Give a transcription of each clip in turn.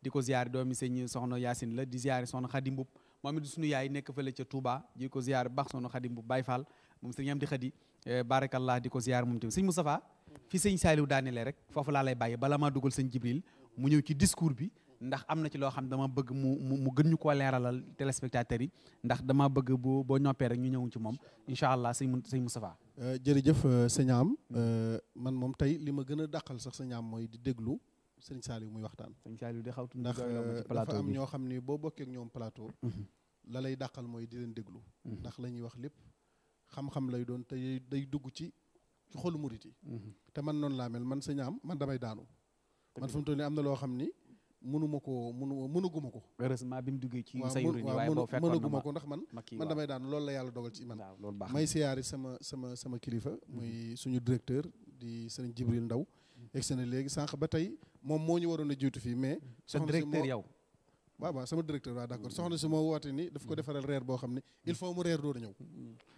di ko ziyaare doomi sëñ soxna Yacine la di ziyaare soxna Xadi Mbub moom it suñu yaay nekk fële ca Touba di ko ziyaare bu baax soxna Xadi Mbub Baye Fall moom sëñ am di Xadi barakallah di ko ziyaare moom tamit sëñ Moustapha fi sëñ Saliou daanelee rek foofu laa lay bàyyi bala maa dugal sëñ Jibril mu ñëw ci discours bi ndax am na ci loo xam dama bëgg mu gën ñu koo leeralal téléspectateurs yi ndax dama bëgg boo ñoppee rek ñu ñëw ci moom incha allah sëñ Moustapha jërëjëf sëñ Am man moom tey li ma gën a dàqal sax sëñ Am mooy di déglu sëñ Saliou muy waxtaan sëñ Saliou di xawtu ndax dafa am ñoo xam ni boo bokkee ak ñoom plateau la lay dàqal mooy di leen déglu ndax la ñuy wax lépp xam-xam lay doon te day dugg ci xolu murit yi te man noonu laa mel man sëñ Am man damay daanu man fu mu toll nii am na loo xam ni mënuguma ko heureusement bi mu duggee ci sayru ni waaye boo fekkoon mënuguma ko ndax man damay daan loolu la yàlla dogal ci man may siyaari sama kilifa muy suñu directeur di sëriñ Jibril Ndaw egsi na léegi sànq ba tey moom moo ñu waroon a jiitu fii mais sa directeur yow waaw sama directeur waaw d'accord soxna si moo woote ni daf ko defaral reer boo xam ne il faut mu reer door a ñëw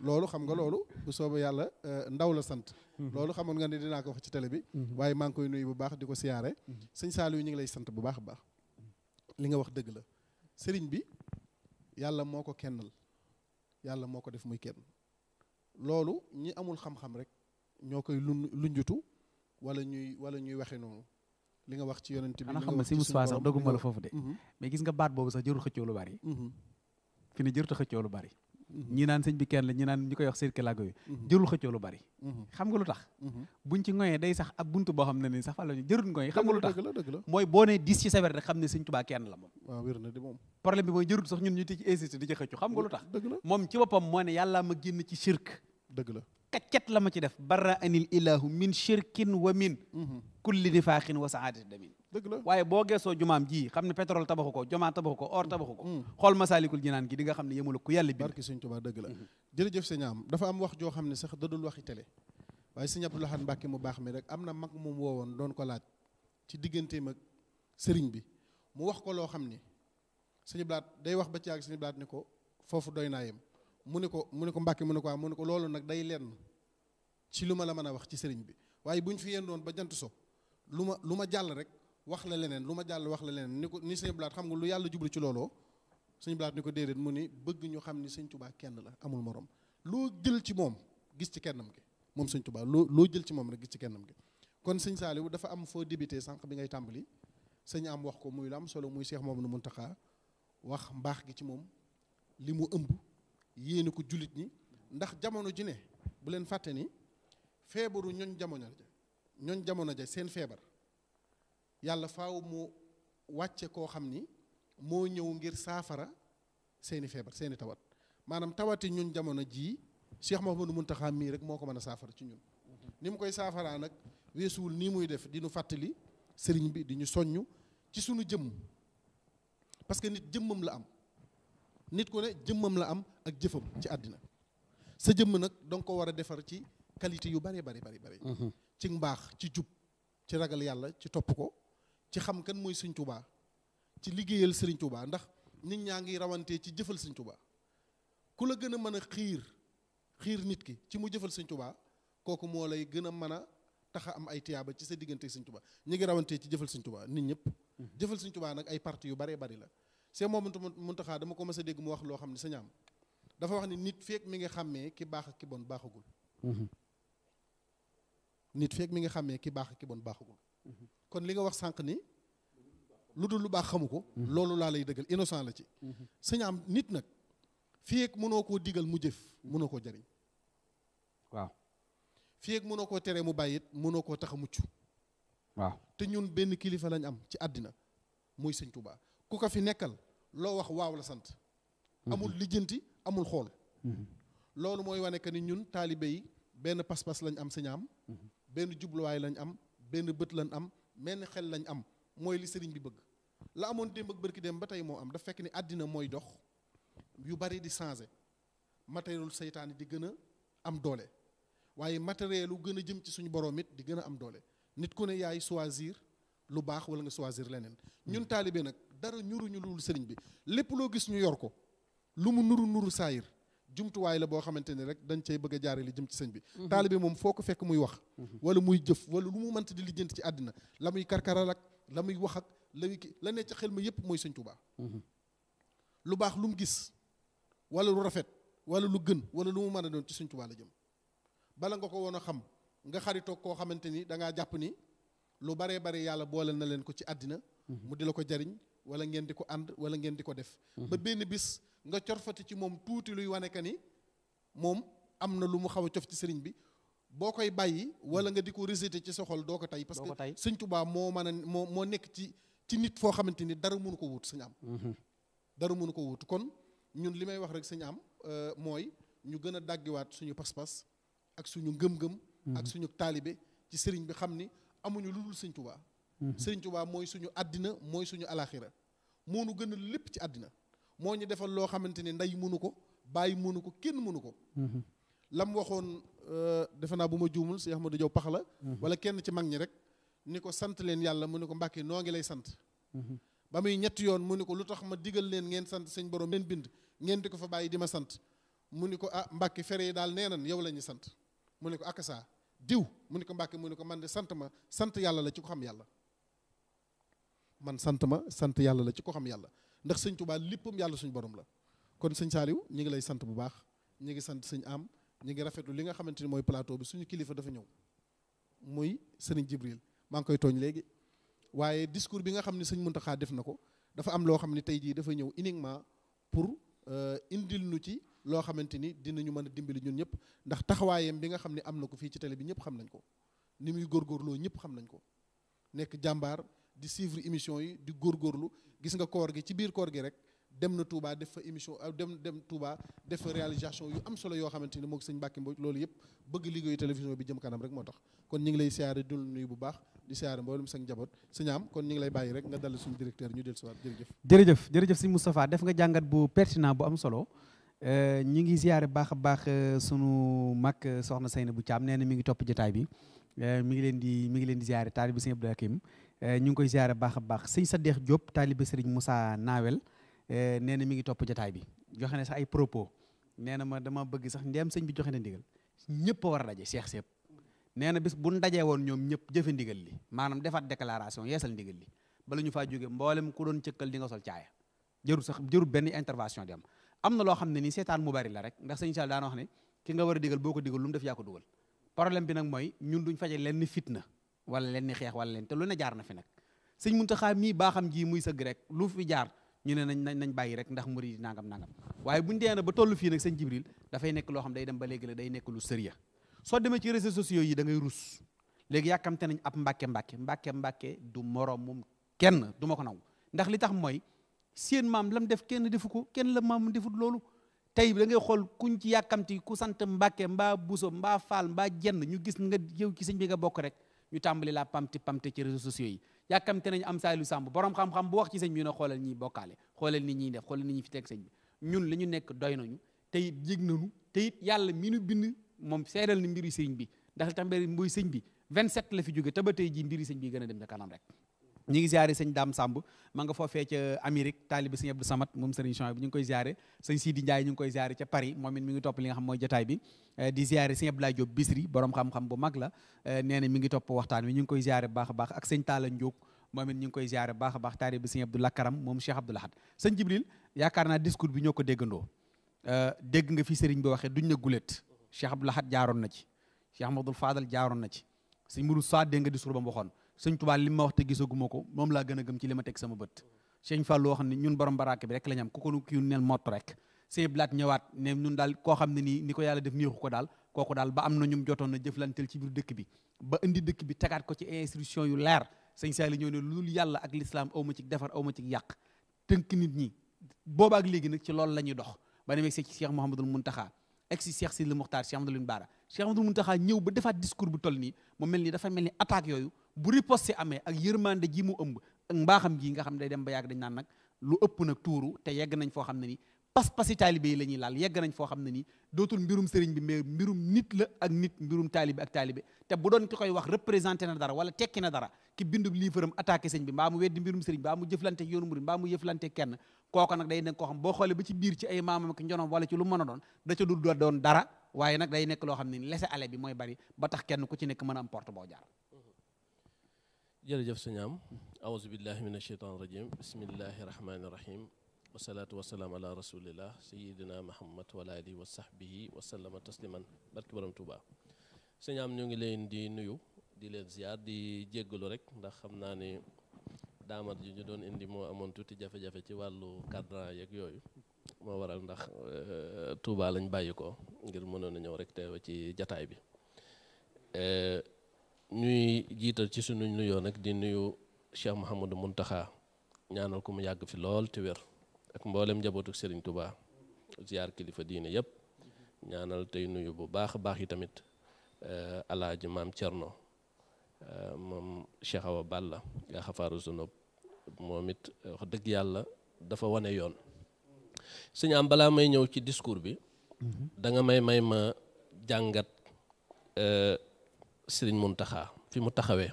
loolu xam nga loolu bu soobee yàlla Ndaw la sant loolu xamoon nga ne dinaa ko wax ci télé bi waaye maa ngi koy nuyu bu baax di ko siyaare sëñ Saliou ñu ngi lay sant bu baax a baax li nga wax dëgg la sëriñ bi yàlla moo ko kennal yàlla moo ko def muy kenn loolu ñi amul xam-xam rek ñoo koy lunjutu wala ñuy waxe noonu li nga wax ci yonent bi xanaa xam nga si Moustapha sax dogguma la foofu de mais gis nga baat boobu sax jërul xëccoo lu bari fi ne jërut a xëccoo lu bari ñi naan sëñ bi kenn la ñi naan ñi koy wax circulago yi jërul xëccoo lu bari xam nga lu tax buñ ci ngoyee day sax ab buntu boo xam ne ni sax fa la ñu jërul ngoy xam nga lu tax mooy boo nee 10 ci sa wér rek xam ne sëñ Tuubaa kenn la moom waaw wér na di moom problème bi mooy jërul sax ñun ñu ti ci insisté di ci xëccu xam nga lu tax moom ci boppam moo ne yàlla ma génn ci shirk dëgg la kaccet la ma ci def barra anil ilahu min shirkin wa min kulli nifaaxin wa saadati damin dëgg la waaye boo geesoo jumaam ji xam ne pétrole tabaxu ko jomaa tabaxu ko or tabaxu ko xool Masaalikul Jinaan gi di nga xam ne yemul ku yàlla bi barki sëñ Tuubaa dëgg la jërëjëf sëñ Am dafa am wax joo xam ne sax dadul waxi télé waaye sëñ Abdou Lahad Mbàkke mu baax mi rek am na mag moom woowoon doon ko laaj ci digganteem ak sëriñ bi mu wax ko loo xam ni sëñ Blaat day wax ba ci àgg sëñ Blaat ni ko foofu doy naa yem mu ne ko Mbàkke mu ne ko waaw mu ne ko loolu nag day lenn ci lu ma la mën a wax ci sëriñ bi waaye bu ñu fi yendoon ba jant so lu ma jàll rek wax la leneen lu ma jàll wax la leneen ni ko ni sëñ Blaat xam nga lu yàlla jublu ci looloo sëñ Blaat ni ko déedéet mu ni bëgg ñu xam ni sëñ Tuubaa kenn la amul morom loo jël ci moom gis ci kennam gi moom sëñ Tuubaa loo jël ci moom rek gis ci kennam gi kon sëñ Saliou dafa am foo débuté sànq bi ngay tàmbali sëñ Am wax ko muy lu am solo muy Cheikh Mouhamadou Mountakha wax mbaax gi ci moom li mu ëmb yéene ko jullit ñi ndax jamono ji ne bu leen fàtte ni feebaru ñooñ jamono ja seen feebar yàlla faaw mu wàcce koo xam ni moo ñëw ngir saafara seeni feebar seeni tawat maanaam tawati ñun jamono jii Cheikh Mouhamadou Mountakha mii rek moo ko mën a saafara ci ñun ni mu koy saafaraa nag weesuwul nii muy def di ñu fàttali sëriñ bi di ñu soññ ci sunu jëmm parce que nit jëmmam la am nit ku ne jëmmam la am ak jëfam ci àddina sa jëmm nag danga ko war a defar ci qualité yu bari ci mbaax ci jub ci ragal yàlla ci topp ko ci xam kan mooy sëñ Tuubaa ci liggéeyal sëriñ Tuubaa ndax nit ñaa ngi rawantee ci jëfal sëñ Tuubaa ku la gën a mën a xiir nit ki ci mu jëfal sëñ Tuubaa kooku moo lay gën a mën a tax a am ay tiyaaba ci sa diggante sëñ Tuubaa ñi ngi rawantee ci jëfal sëñ Tuubaa nit ñëpp jëfal sëñ Tuubaa nag ay parti yu bari la c'est moom Muntaxaa dama ko mës a dégg mu wax loo xam ne sëñ Am dafa wax ni nit feek mi nga xàmmee ki baax ak ki bon baaxagul nit feek mi nga xàmmee ki baax ak ki bon baaxagul kon li nga wax sànq ni lu dul lu baax xamu ko loolu laa lay dëggal innocent la ci sëñ Am nit nag feek mënoo koo digal mu jëf mënoo koo jariñ waaw feek mënoo koo tere mu bàyyit mënoo koo tax a mucc waaw te ñun benn kilifa lañ am ci àddina muy sëñ Tuubaa ku ko fi nekkal loo wax waaw la sant amul lijjanti amul xool loolu mooy wane que ni ñun taalibe yi benn pas-pas lañ am sëñ Am benn jubluwaay lañ am benn bët lañ am benn xel lañ am mooy li sëriñ bi bëgg la amoon démb ak bërki dem ba tey moo am dafa fekk ni àddina mooy dox yu bari di changé matériel seytaane di gën a am doole waaye matériel lu gën a jëm ci suñu borom it di gën a am doole nit ku ne yaay choisir lu baax wala nga choisir leneen ñun taalibe nag dara ñuruñu lul sëriñ bi lépp loo gis ñu yor ko lu mu nuru saayir jumtuwaay la boo xamante ne rek dañ cay bëgg a jaare li jëm ci sëñ bi taalibe moom foo ko fekk muy wax wala muy jëf wala lu mu mënta di lijjanti ci àddina la muy karkaral ak la muy wax ak la ne ca xel ma yépp mooy sëñ Tuubaa lu baax lu mu gis wala lu rafet wala lu gën wala lu mu mën a doon ci sëñ Tuubaa la jëm bala nga ko woon a xam nga xaritoo koo xamante ni da ngaa jàpp ni lu baree bare yàlla boole na leen ko ci àddina mu di la ko jariñ wala ngeen di ko ànd wala ngeen di ko def ba benn bis nga corfati ci moom tuuti luy wane ka ni moom am na lu mu xaw a cof ci sëriñ bi boo koy bàyyi wala nga di ko rejeté ci sa xol doo ko tey parce que sëñ Tuubaa moo mën a moo nekk ci nit foo xamante ni dara mënu ko wut sëñ am dara mënu ko wut kon ñun li may wax rek sëñ am mooy ñu gën a dàggiwaat suñu pas-pas ak suñu ngëm-ngëm ak suñu taalibe ci sëriñ bi xam ni amuñu lu dul sëñ Tuubaa sëriñ Tuubaa mooy suñu àddina mooy suñu alaxira moo nu gën a lépp ci àddina moo ñu defal loo xamante ni ndey mënu ko bàyyi mënu ko kenn mënu ko lam waxoon defe naa bu ma juumul si Ahmadou Diaw pax la wala kenn ci mag ñi rek ni ko sant leen yàlla mu ne ko Mbàkke noo ngi lay sant ba muy ñetti yoon mu ne ko lu tax ma digal leen ngeen sant sëñ borom leen bind ngeen di ko fa bàyyi di ma sant mu ni ko ah Mbàkke fere yi daal nee nan yow la ñuy sant mu ne ko akasa diw mu ne ko Mbàkke mu ne ko man de sant yàlla la ci ko xam yàlla man sant yàlla la ci ko xam yàlla ndax sëñ Tuubaa léppam yàlla suñu borom la kon sëñ Saaliw ñi ngi lay sant bu baax ñi ngi sant sëñ am ñi ngi rafetlu li nga xamante ni mooy plateau bi suñu kilifa dafa ñëw muy sëriñ Jibril maa ngi koy tooñ léegi waaye discours bi nga xam ne sëñ Muntaxa def na ko dafa am loo xam ne tey jii dafa ñëw uniquement pour indil nu ci loo xamante ni dinañu mën a dimbali ñun ñëpp ndax taxawaayam bi nga xam ne am na ko fii ci télé bi ñëpp xam nañ ko ni muy góorgóorloo ñëpp xam nañ ko nekk jàmbaar di suivre émission yi di góorgóorlu gis nga koor gi ci biir koor gi rek dem na Touba def fa émission dem Touba def fa réalisation yu am solo yoo xamante ni moo sëñ Mbàkke Mbodj loolu yëpp bëgg liggéeyu télévision bi jëm kanam rek moo tax kon ñu ngi lay siyaare dul nuyu bu baax di siyaare mboolem sa njaboot sëñ am kon ñu ngi lay bàyyi rek nga dal suñu directeur ñu del siwaat jërëjëf sëñ Moustapha def nga jàngat bu pertinent bu am solo ñu ngi siyaare baax a baax sunu mag soxna Seyna bu Caam nee na mi ngi topp jotaay bi mi ngi leen di siyaare taalibe sëñ Abdou Hakim ñu ngi koy siyaare baax a baax sëñ Sadeex Diop taalibe sëriñ Moussa Nawel nee na mi ngi topp jotaay bi joxe na sax ay propos nee na ma dama bëgg sax ndeem sëñ bi joxe na ndigal ñëpp a war a daje Cheikh Sepp nee na bis bu ñu dajee woon ñoom ñëpp jëfe ndigal li maanaam defaat déclaration yeesal ndigal li bala ñu faa jóge mboolem ku doon cëkkal di nga sol caaya jërul benn intervention di am na loo xam ne nii seetaan mu bari la rek ndax sëñ Sall daan wax ne ki nga war a digal boo ko digal lu mu def yaa ko dugal problème bi nag mooy ñun duñ faje lenn fitna wala lenn xeex wala leen te lu ne jaar na fi nag sëñ Muntaxa mii baaxam ji muy sëgg rek lu fi jaar ñu ne nañ bàyyi rek ndax murid nangam waaye buñu dee na ba toll fii nag sëñ Jibril dafay nekk loo xam day dem ba léegi la day nekk lu sérieux soo demee ci réseaux sociaux yi da ngay rus léegi yàkkamte nañ ab mbàkke du moroomum kenn du ma ko naw ndax li tax mooy seen maam lam def kenn defu ko kenn la maam defut loolu tey da ngay xool kuñ ci yàkkamti ku sant Mbàkke mbaa Buso mbaa Faal mbaa jenn ñu gis nga yow ci sëñ bi nga bokk rek ñu tàmbali la pamti ci réseaux sociaux yi yàkkamte nañ am Saliou Samb borom xam-xam bu wax ci sëñ bi ne xoolal ñiy bokkaale xoolal ni ñuy def xoolal ni ñuy fi teg sëñ bi ñun li ñu nekk doy nañu te it yëg nañu te it yàlla mi nu bind moom seedal ni mbiri sëñ bi ndax li tax mbuy sëñ bi 27 la fi jóge te ba tey ji mbiri sëñ bi gën a dem ca kanam rek ñu ngi ziare sëñ Dame Samb ma nga foofee ca Amérique taalibi sëñ Abdou Samad moom sëriñ Chouaib bi ñu ngi koy ziare sëñ Sidi Ndiaye ñu ngi koy ziare ca Paris moom it mi ngi topp li nga xam mooy jotaay bi di ziare sëñ Abdoulaye Diop Bisri borom xam-xam bu mag la nee na mi ngi topp waxtaan wi ñu ngi koy ziare baax a baax ak sëñ Talla Ndiop moom it ñu ngi koy ziare baax a baax taalibi sëñ Abdou Lakaram moom Cheikh Abdou Lahad sëñ Jibril yaakaar naa discours bi ñoo ko déggandoo dégg nga fi sëriñ bi waxee duñ na gulet Cheikh Abdou Lahad jaaroon na ci Cheikh Amadou Fadal jaaroon na ci sëñ Mourou Sa dégg nga discours ba mu waxoon sëñ Tuubaa li ma wax te gisaguma ko moom laa gën a gëm ci li ma teg sama bët sëñ Fallou wax ne ñun borom barake bi rek la ñu am ku ko kii neel mott rek sëñ Blaat ñëwaat ne ñun daal koo xam ne nii ni ko yàlla def neexu ko daal kooku daal ba am na ñum jotoon na jëflanteel ci biir dëkk bi ba indi dëkk bi tegaat ko ci institution yu leer sëñ Saali ñëw ne loolu yàlla ak l'islam aw ma ci defar aw ma ci yàq tënk nit ñi boobaak léegi nag ci loolu la ñuy dox ba demee ci Cheikh Mouhamadoul Mountakha ex si Cheikh Sidi Mokhtar Cheikh Amadou Bara Cheikh Amadou Mountakha ñëw ba defaat discours bu toll nii mu mel ni dafa mel ni attaque yooyu bu riposte amee ak yërmande ji mu ëmb ak mbaaxam gi nga xam ne day dem ba yàgg dañ naan nag lu ëpp nag tuuru te yegg nañ foo xam ne nii pas-pasi taalibe yi la ñuy laal yegg nañ foo xam ne nii dootul mbirum sëriñ bi mais mbirum nit la ak nit mbirum taalibe ak taalibe te bu doon ki koy wax représenté na dara wala tekki na dara ki bindu livre-am attaqué sëñ bi mbaa mu weddi mbirum sëriñ mbaa mu jëflante yoonu murid mbaa mu jëflante kenn kooku nag day nekk koo xam boo xoolee ba ci biir ci ay maamam ak njonom wala ci lu mën a doon da ca dul doon dara waaye nag day nekk loo xam ne ni laisser aller bi mooy bari ba tax kenn ku ci nekk mën a am porte boo jaar jërëjëf sëñ am aouzu billahi min asheytan rajim bismillahi rahmani rahim wasalaatu wasalaam ala rasulillah sayidina muhammad wala alihi wa sahbihi wa sallama tasliman barki borom Tuuba sëñ am ñu ngi leen di nuyu di leen ziar di jéggalu rek ndax xam naa ne daamat ji ñu doon indi moo amoon tuuti jafe-jafe ci wàllu cadran yeeg yooyu moo waral ndax Tuuba lañ bàyyi ko ngir mënoon a ñëw rek teew ci jataay bi ñuy jiital ci sunu nuyoo nag di nuyu Cheikh Mouhamadou Mountakha ñaanal ko mu yàgg fi lool te wér ak mboolem njabootu Serigne Touba ziar kilifa diine yëpp ñaanal tey nuyu bu baax a baax yi tamit alaaji maam Thierno moom Cheikh Awa Balla yaa xafaaru zunub moom it wax dëgg yàlla dafa wane yoon sëñ am balaa may ñëw ci discours bi da nga may ma jàngat Serigne Mountakha fi mu taxawee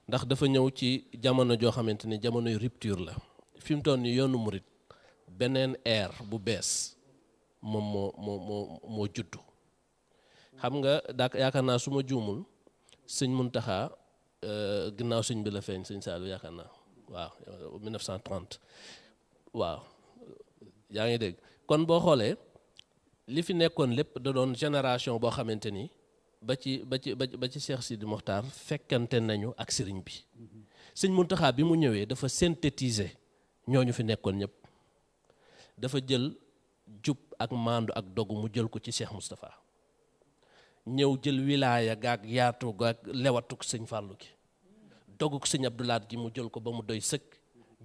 ndax dafa ñëw ci jamono joo xamante ni jamonoy rupture la fi mu toll ni yoonu murit beneen ère bu bees moom moo juddu xam nga yaakaar naa su ma juumul sëñ Mountakha ginnaaw sëñ bi la feeñ sëñ Saliou yaakaar naa waaw 1930 waaw yaa ngi dégg kon boo xoolee li fi nekkoon lépp da doon génération boo xamante ni ba ci Cheikh Sidi Mokhtar fekkante nañu ak sëriñ bi sëñ Mountakha bi mu ñëwee dafa synthétiser ñooñu fi nekkoon ñëpp dafa jël jub ak maandu ak dogu mu jël ko ci Cheikh Moustapha ñëw jël wilaaya gaag yaatu gaag lewatuk sëñ Fallou gi doguk sëñ Abdoulaat gi mu jël ko ba mu doy sëkk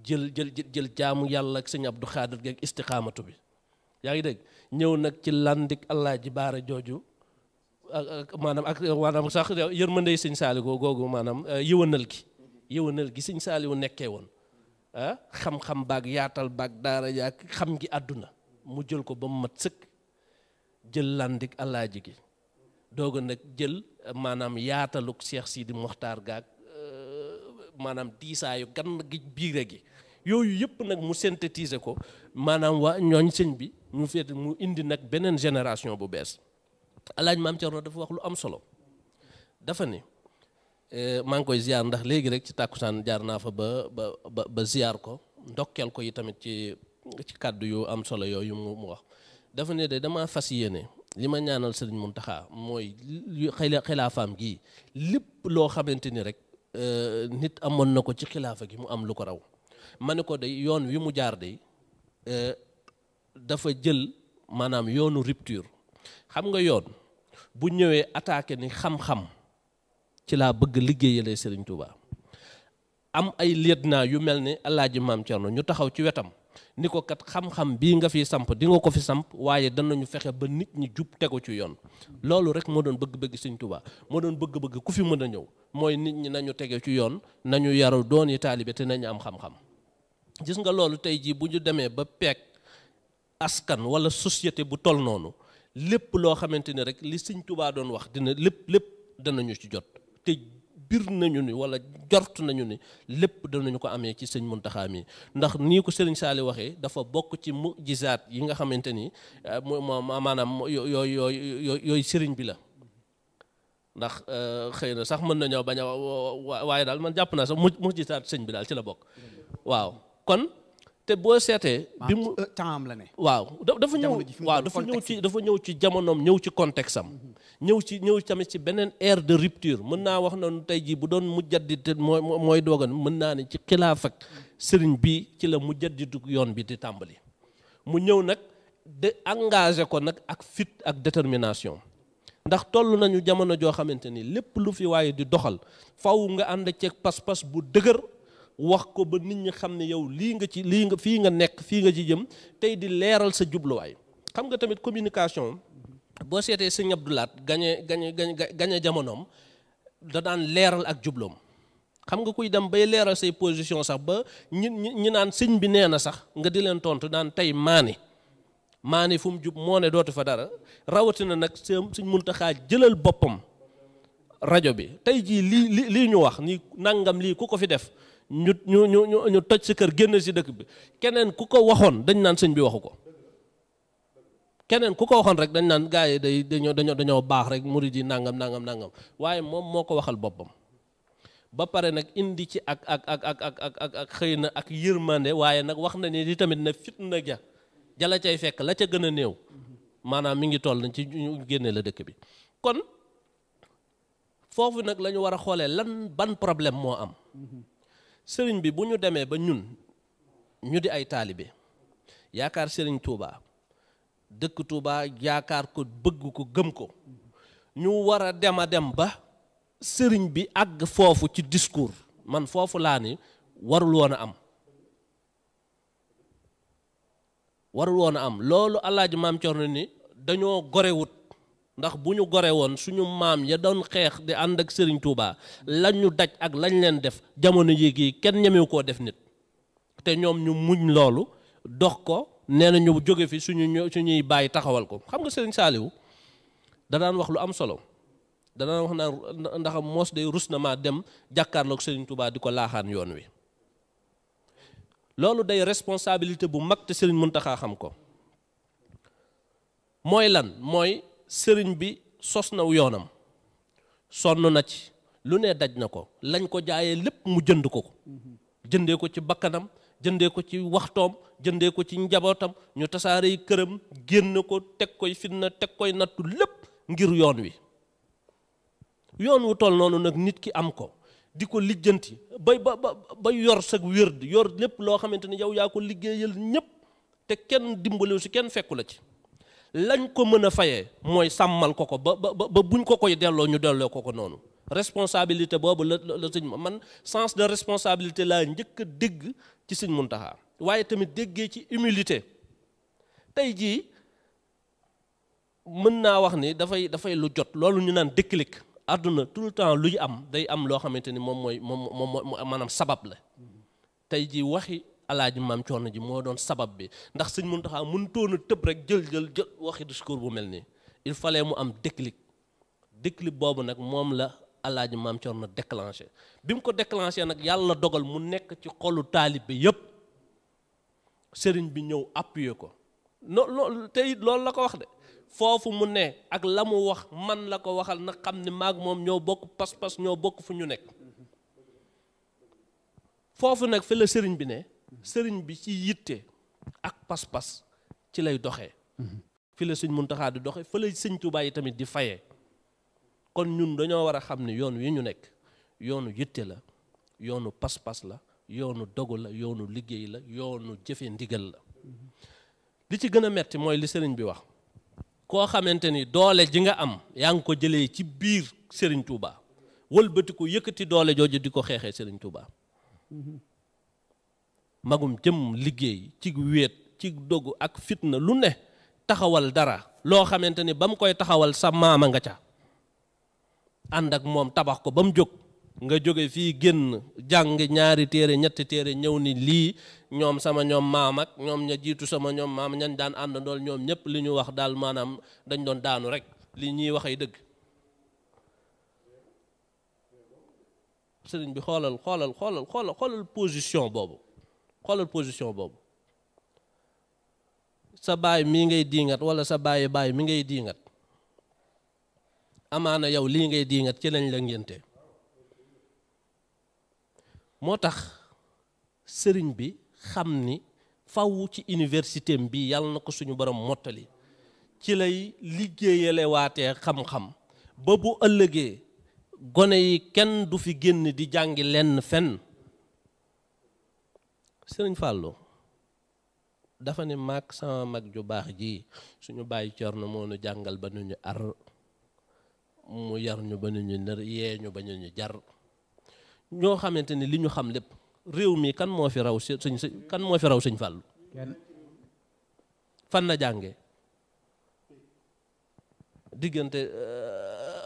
jël jaamu yàlla ak sëñ Abdou Khadir gi ak istiqaamatu bi yaa ngi dégg ñëw nag ci landik allah ji baara jooju maanaam sax yërmandey sëñ Saaliwu googu maanaam yëwanal gi sëñ Saaliwu nekkee woon xam-xam baag yaatal baag daara yaag xam gi àdduna mu jël ko ba mu mat sëkk jël landik alaaji gi dooga nag jël maanaam yaataluk Cheikh Sidi Mokhtar gaag maanaam diisaayu gan gi biire gi yooyu yëpp nag mu synthétiser ko maanaam waa ñooñ sëñ bi mu féete mu indi nag beneen génération bu bees alaaj maam Thierno dafa wax lu am solo dafa ni maa ngi koy ziar ndax léegi rek ci tàkkusaan jaar naa fa ba ziar ko ndokkeel ko yi tamit ci kàddu yu am solo yooyu mu wax dafa ne de dama fas yéene li ma ñaanal Sëriñ Mountakha mooy xilaafaam gii lépp loo xamante ni rek nit amoon na ko ci xilaafa gi mu am lu ko raw ma ne ko de yoon wi mu jaar de dafa jël maanaam yoonu rupture xam nga yoon bu ñëwee attaqué ni xam-xam ci laa bëgg liggéeyalee Serigne Touba am ay lieutenant yu mel ni Alaaji Maam Thierno ñu taxaw ci wetam ni ko kat xam-xam bii nga fi samp di nga ko fi samp waaye danañu fexe ba nit ñi jub tegu ci yoon loolu rek moo doon bëgg-bëgg Serigne Touba moo doon bëgg-bëgg ku fi mën a ñëw mooy nit ñi nañu tege ci yoon nañu yaru doon yi taalibe te nañu am xam-xam gis nga loolu tey jii bu ñu demee ba peeg askan wala société bu tol noonu lépp loo xamante ni rek li Sëñ Touba doon wax dina lépp danañu ci jot te bir nañu ni wala jort nañu ni lépp danañu ko amee ci sëñ Mountakha mi ndax nii ko Serigne Saliou waxee dafa bokk ci mujizaat yi nga xamante ni maanaam yooyu sëriñ bi la ndax xëy na sax mën nañoo bañ a waaye daal man jàpp naa sax mujizaat sëñ bi daal ci la bokk waaw kon te boo seetee bi mu temps la ne waaw dafa ñëw waaw dafa ñëw ci jamonoom ñëw ci contexte am ñëw tamit ci beneen ère de rupture mën naa wax noonu tey jii bu doon mujjaddi mooy doogan mën naa ne ci xilaaf ak sëriñ bi ci la mujjaddidu yoon bi di tàmbali mu ñëw nag de engagé ko nag ak fit ak détermination ndax toll nañu jamono joo xamante ni lépp lu fi waaye di doxal faw nga ànd ceeg pas-pas bu dëgër wax ko ba nit ñi xam ne yow lii nga fii nga nekk fii nga ci jëm tey di leeral sa jubluwaay xam nga tamit communication boo seetee sëñ Abdoulaat gañe jamonoom da daan leeral ak jubloom xam nga kuy dem bay leeral say position sax ba ñi naan sëñ bi nee na sax nga di leen tontu daan tey maani fu mu jub moo ne dootu fa dara rawatina nag sëñ Mountakha jëlal boppam rajo bi tey jii lii ñu wax ni nangam lii ku ko fi def ñu toj sa kër génn si dëkk bi keneen ku ko waxoon dañ naan sëñ bi waxu ko keneen ku ko waxoon rek dañ naan gars yi dañoo baax rek murid yi nangam waaye moom moo ko waxal boppam ba pare nag indi ci ak xëy na ak yërmande waaye nag wax na ni di tamit na fitna jala cay fekk la ca gën a néew maanaam mi ngi toll nañ ci ñu génne la dëkk bi kon foofu nag la ñu war a xoolee lan ban problème moo am sëriñ bi bu ñu demee ba ñun ñu di ay taalibe yaakaar sëriñ Touba dëkk Touba yaakaar ko bëgg ko gëm ko ñu war a dem ba sëriñ bi àgg foofu ci discours man foofu laa ni warul woon a am loolu Alaaji Maam Cerno ni dañoo gorewut ndax bu ñu gore woon suñu maam ya doon xeex di ànd ak sëriñ Touba lañ ñu daj ak lañ leen def jamono yi kenn ñemewu koo def nit te ñoom ñu muñ loolu dox ko nee na ñu jóge fi suñuy bàyyi taxawal ko xam nga sëriñ Saaliwu da daan wax lu am solo da daan wax naan ndax moos day rus na maa dem jàkkaarloog sëriñ Touba di ko laaxaan yoon wi loolu day responsabilité bu mag te sëriñ Muntaxa xam ko mooy lan mooy sëriñ bi sos na yoonam sonn na ci lu ne daj na ko lañ ko jaayee lépp mu jënd ko jëndee ko ci bakkanam jëndee ko ci waxtoom jëndee ko ci njabootam ñu tasaare yi këram génn ko teg koy fitna teg koy nattu lépp ngir yoon wu toll noonu nag nit ki am ko di ko lijjanti ba yor sag wérd yor lépp loo xamante ni yow yaa ko liggéeyal ñépp te kenn dimbaliwu si kenn fekku la ci lañ ko mën a fayee mooy sàmmal ko ba buñ ko koy delloo ñu delloo ko noonu responsabilité boobu la sëñ man sens de responsabilité laa njëkk a dégg ci sëñ Muntaxa waaye tamit déggee ci humilité tey jii mën naa wax ni dafay lu jot loolu ñu naan déclic àdduna tout le temps luy am day am loo xamante ni moom mooy maanaam sabab la tey jii waxi Alaaji Maam Cerno ji moo doon sabab bi ndax sëñ Muntaxa mënutoon a tëb rek jël waxi discours bu mel nii il fallait mu am déclic boobu nag moom la Alaaji Maam Cerno déclenché bi mu ko déclenché nag yàlla dogal mu nekk ci xolu taalibe yépp sëriñ bi ñëw appuyer ko tey loolu la ko wax de foofu mu ne ak la mu wax man la ko waxal nag xam ne maag moom ñoo bokk pas-pas ñoo bokk fu ñu nekk foofu nag fi la sëriñ bi ne sëriñ bi ci yitte ak pas-pas ci lay doxee fi la sëñ Muntaxa di doxee fa la sëñ Tuubaa yi tamit di fayee kon ñun dañoo war a xam ne yoon wi ñu nekk yoonu yitte la yoonu pas-pas la yoonu dogu la yoonu liggéey la yoonu jëfe ndigal la li ci gën a metti mooy li sëriñ bi wax koo xamante ni doole ji nga am yaa ngi ko jëlee ci biir sëriñ Touba wëlbati ko yëkkati doole jooju di ko xeexee sëriñ Touba magum jëm liggéey ci wéet ci dogu ak fitna lu ne taxawal dara loo xamante ni ba mu koy taxawal sa maama nga ca ànd ak moom tabax ko ba mu jóg nga jóge fii génn jàng ñaari téere ñetti téere ñëw ni lii ñoom sama ñoom maam ak ñoom ña jiitu sama ñoom maam ñañ daan àndandool ñoom ñëpp li ñu wax daal maanaam dañ doon daanu rek li ñuy wax ay dëgg sëriñ bi xoolal position boobu sa baay mii ngay diingat wala sa baay mi ngay diingat amaana yow lii ngay diingat ci lañ la ngénte moo tax sëriñ bi xam ni faw ci université bi yàlla na ko suñu borom mottali ci lay liggéeyale waatee xam-xam ba bu ëllëgee gone yi kenn du fi génn di jàngi lenn fenn sëriñ Fallou dafa ne maag sama mag ju baax ji suñu bàyyi Cerno moo nu jàngal ba nu ñu ar mu yar ñu ba nu ñu nër yee ñu ba ñu ñu jar ñoo xamante ni li ñu xam lépp réew mi kan moo fi raw sëñ Fallou fan na jànge diggante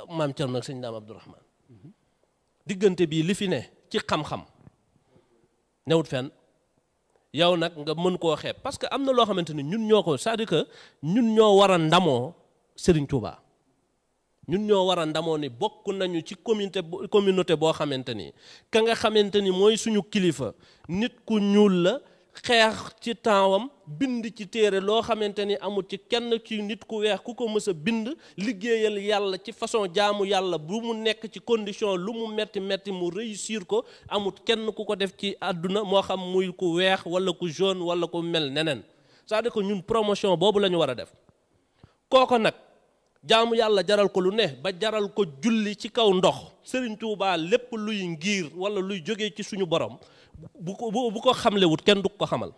maam Cerno ak sëñ Daam Abdourahman diggante bii li fi ne ci xam-xam newut fenn yow nag nga mën koo xeeb parce que am na loo xamante ni ñun ñoo ko c'est-à-dire que ñun ñoo war a ndamoo Serigne Touba ñun ñoo war a ndamoo ni bokk nañu ci communauté boo xamante ni ka nga xamante ni mooy suñu kilifa nit ku ñuul la xeex ci tempsam bind ci téere loo xamante ni amul ci kenn ci nit ku weex ku ko mës a bind liggéeyal yàlla ci façon jaamu yàlla bu mu nekk ci condition lu mu metti metti mu réussir ko amul kenn ku ko def ci àdduna moo xam muy ku weex wala ku jaune wala ku mel neneen c'est-à-dire que ñun promotion boobu la ñu war a def kooko nag jaamu yàlla jaral ko lu ne ba jaral ko julli ci kaw ndox Serigne Touba lépp luy ngir wala luy jógee ci suñu borom bu ko xamlewut kenn du ko xamal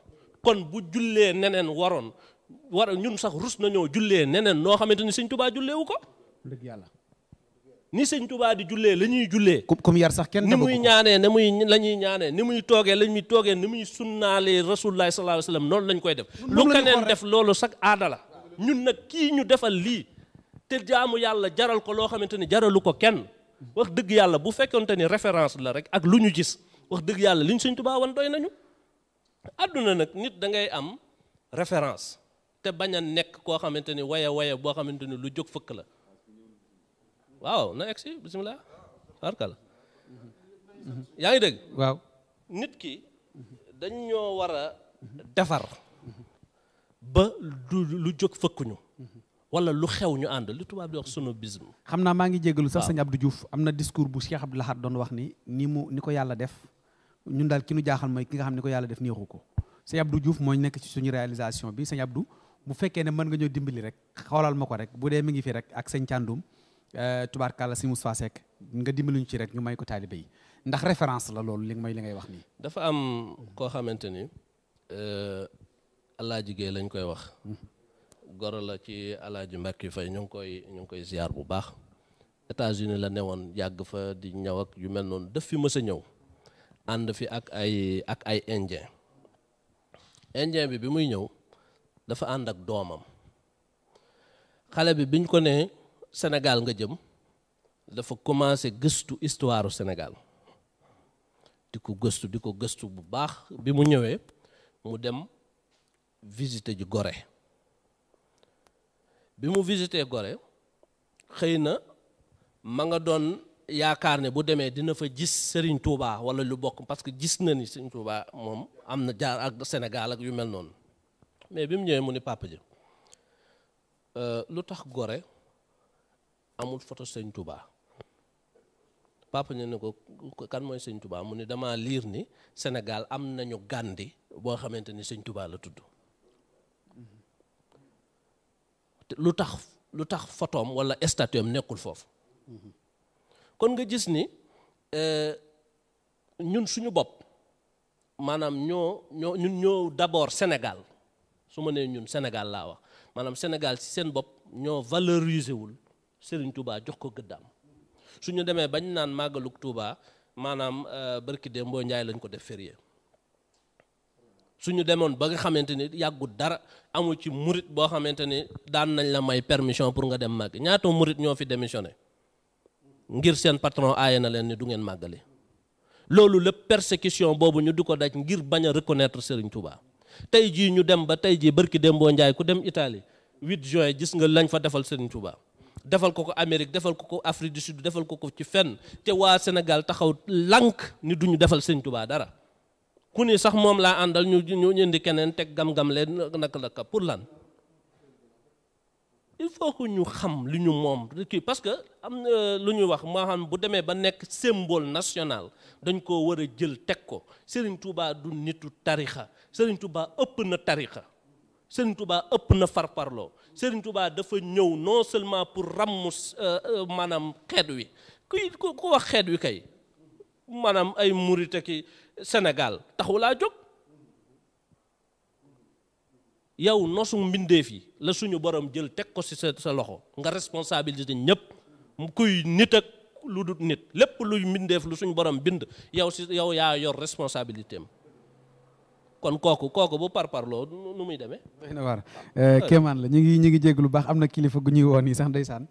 kon bu jullee neneen war ñun sax rus nañoo jullee neneen noo xamante ni Serigne Touba julleewu ko dëgg yàlla ni Serigne Touba di jullee la ñuy jullee comme yar sax kenn ni muy ñaanee ne muy la ñuy ñaanee ni muy toogee la ñuy toogee ni muy sunnaalee Rasulullah sallallahu alayhi wasallam noonu lañ koy def lu keneen def loolu sax aada la ñun nag kii ñu defal lii te jaamu yàlla jaral ko loo xamante ni jaralu ko kenn wax dëgg yàlla bu fekkonte ni référence la rek ak lu ñu gis wax dëgg yàlla li ñu Sëñ Tuubaa wan doy nañu àdduna nag nit da ngay am référence te bañ a nekk koo xamante ni waye boo xamante ni lu jóg fëkk la waaw na egsi bisimilah barkala yaa ngi dégg waaw nit ki dañ ñoo war a defar ba lu jóg fëkkuñu wala lu xew ñu ànd li tubaab di wax snobisme. xam naa maa ngi jégalu sax sëñ Abdou Diouf am na discours bu Cheikh Abdou Lahad doon wax ni ko yàlla def ñun daal ki nu jaaxal mooy ki nga xam ni ko yàlla def neexu ko sëñ Abdou Diouf mooy nekk ci suñu réalisation bi sëñ Abdou bu fekkee ne mën nga ñoo dimbali rek xoolal ma ko rek bu dee mi ngi fi rek ak sëñ Thiandoum tubaarkàlla si Moustapha Seck nga dimbali ñu ci rek ñu may ko taalibe yi ndax référence la loolu li mooy li ngay wax nii. dafa am koo xamante ni Alaaji Géey lañ koy wax. goro la ci Alaaji Mbàkke Fay ñu ngi koy ziar bu baax États-Unis la newoon yàgg fa di ñëw ak yu mel noonu daf fi mës a ñëw ànd fi ak ay indien bi muy ñëw dafa ànd ak doomam xale bi biñ ko ne Sénégal nga jëm dafa commencé gëstu histoire Sénégal di ko gëstu bu baax bi mu ñëwee mu dem visiter ji Gorée bi mu visité Gorée xëy na ma nga doon yaakaar ne bu demee dina fa gis Serigne Touba wala lu bokk parce que gis na ni Serigne Touba moom am na jaar ak Sénégal ak yu mel noonu mais bi mu ñëwee mu ni papa ji lu tax Gorée amul photo Serigne Touba papa ñu ne ko kan mooy Serigne Touba mu ni dama liir ni Sénégal am nañu Gandhi boo xamante ni Serigne Touba la tudd lu tax photoom wala statue am nekkul foofu kon nga gis ni ñun suñu bopp maanaam ñoo d'abord Sénégal su ma nee ñun Sénégal laa wax maanaam Sénégal ci seen bopp ñoo valoriser wul Serigne Touba jox ko gëddaam suñu demee bañ naan màggaluk Touba maanaam barki Dembo Njaay lañ ko def férié suñu demoon ba nga xamante ni yàggut dara amul ci murit boo xamante ni daan nañ la may permission pour nga dem màgg ñaata murit ñoo fi démissionné ngir seen patron aaye na leen ni du ngeen màggale loolu lépp persécution boobu ñu di ko daj ngir bañ a reconnaître Serigne Touba tey jii ñu dem ba tey jii barki Dembo Njaay ku dem Italie 8 juin gis nga lañ fa defal Serigne Touba defal ko Amérique defal ko Afrique du Sud defal ko ci fenn te waa Sénégal taxaw lànk ni duñu defal Serigne Touba dara ku ni sax moom laa àndal ñu indi keneen teg gam-gam leen naka pour lan il faut que ñu xam li ñu moom kii parce que am na lu ñuy wax maa xam bu demee ba nekk symbole national dañ koo war a jël teg ko Serigne Touba du nitu tarixa Serigne Touba ëpp na tarixa Serigne Touba ëpp na farparloo Serigne Touba dafa ñëw non seulement pour ràmm maanaam xeet wi ku wax xeet wi kay maanaam ay murit ki Sénégal taxulaa jóg yow nosu mbindeef yi la suñu borom jël teg ko ci sa loxo nga responsabilité ñëpp kuy nit ak lu dul nit lépp luy mbindeef lu suñu borom bind yow yaa yor responsabilité am kon kooku bu parparloo nu muy demee. doy na war kéemaan la ñu ngi jégg lu baax am na kilifa gu ñuy woon nii sax ndeysaan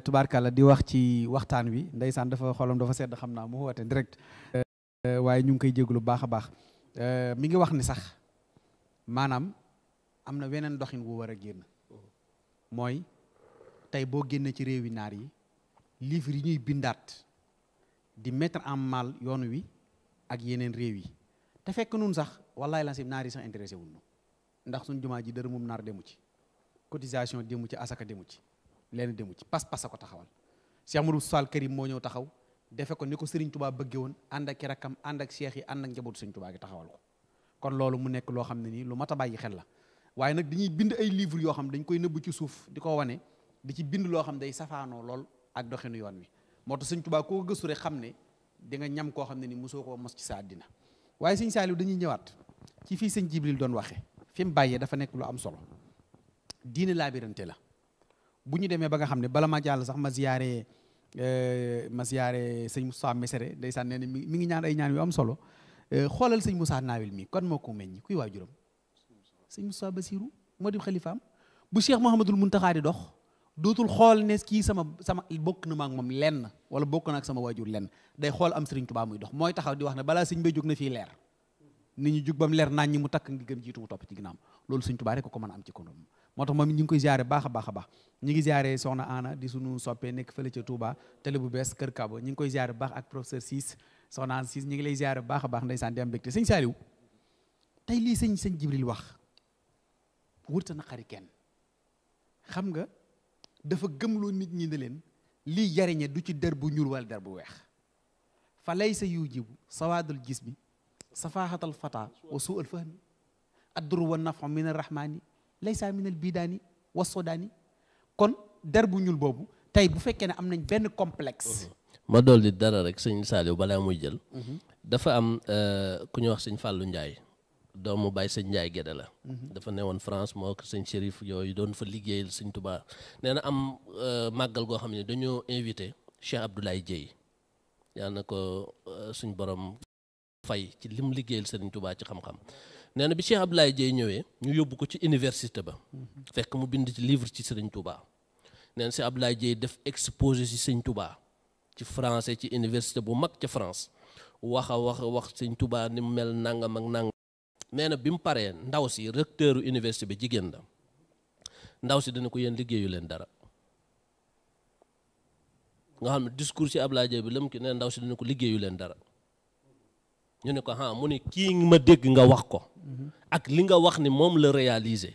tubaarkàlla di wax ci waxtaan wi ndeysaan dafa xolam dafa sedd xam naa mu woote direct waaye ñu ngi koy jégg lu baax a baax mi ngi wax ni sax maanaam am na weneen doxin wu war a génn mooy tey boo génne ci réewi naar yi livre yi ñuy bindaat di mettre en mal yoon wi ak yeneen réew yi te fekk nun sax wallahi lancim naar yi sax intéressé wuñu ndax suñ jumaa ji dërëmum naar demu ci cotisation demu ci asaka demu ci leen demu ci pas-pas a ko taxawal Cheikh Modou Sall Karim moo ñëw taxaw defe ko ni ko Serigne Touba bëgge woon ànd ak rakkam ànd ak cheikh yi ànd ak njabootu Serigne Touba gi taxawal ko kon loolu mu nekk loo xam ne nii lu mat a bàyyi xel la waaye nag dañuy bind ay livres yoo xam dañ koy nëbb ci suuf di ko wane di ci bind loo xam day safaanoo lool ak doxinu yoon wi moo tax Serigne Touba koo gëstu rek xam ne di nga ñam koo xam ne ni mosoo koo mos ci sa àddina waaye Serigne Saliou dañuy ñëwaat ci fii Serigne Jibril doon waxee fi mu bàyyee dafa nekk lu am solo diine laabirante la bu ñu demee ba nga xam ne bala ma jàll sax ma ziyaare sëñ Moussa Mesere ndeysaan nee na mi ngi ñaan ay ñaan yu am solo xoolal sëñ Moussa Naawel mi kon moo ko meññ kuy waajuram sëñ Moussa Basiru moo di xalifaam bu Cheikh Mouhamadul Muntaxa di dox dootul xool ne kii sama bokk na ma ak moom lenn wala bokk na ak sama waajur lenn day xool am Sëriñ Tuubaa muy dox mooy taxaw di wax ne balaa sëñ bay jóg na fii leer nit ñi jug bam leer naan ñi mu takk ngi gëm jiitu mu topp ci ginnaam loolu Sëriñ Tuubaa rek ko mën a am ci konom moo tax moom ñu ngi koy ziare baax a baax a baax ñu ngi ziare soxna Ana di sunu soppee nekk fële ca Touba télé bu bees Kër Kabo ñu ngi koy ziare baax ak professeur Ciss soxna Ana Ciss ñu ngi lay ziare baax a baax ndeysaan di am mbégte sëñ Saliou tey lii sëñ Jibril wax wërta naqari kenn xam nga dafa gëmloo nit ñi ne leen lii jariñe du ci der bu ñuul wala der bu weex fa laysa yujibu sawaadul jismi safaahatal fata wa suul fahmi adduru wa nafa min arrahmani laysa min al bidaani wa sodaani kon der bu ñuul boobu tey bu fekkee ne am nañ benn complexe ma dolli dara rek sëñ Saliou balaa muy jël dafa am ku ñuy wax sëñ Fallou Ndiaye doomu Baye sëñ Ndiaye Gédé la dafa newoon France moo ko sëñ Chérif yooyu doon fa liggéeyal sëñ Touba nee na am màggal goo xam ne dañoo invité Cheikh Abdoulaye Dieye yal na ko suñ borom fay ci lim liggéeyal sëñ Touba ci xam-xam nee na bi Cheikh Abdoulaye Dieye ñëwee ñu yóbbu ko ci université ba fekk mu bind ci livre ci sëñ Touba nee na Cheikh Abdoulaye Dieye def exposé ci sëñ Touba ci français ci université bu mag ca France wax sëñ Touba ni mu mel nangam ak nangam nee na bi mu paree ndaw si recteur université bi jigéen la ndaw si dana ko yéen liggéeyu leen dara nga xam ne discours ci Abdoulaye Dieye bi lam ki nee ndaw si dana ko liggéeyu leen dara ñu ne ko mu ne kii ma dégg nga wax ko ak li nga wax ni moom la réaliser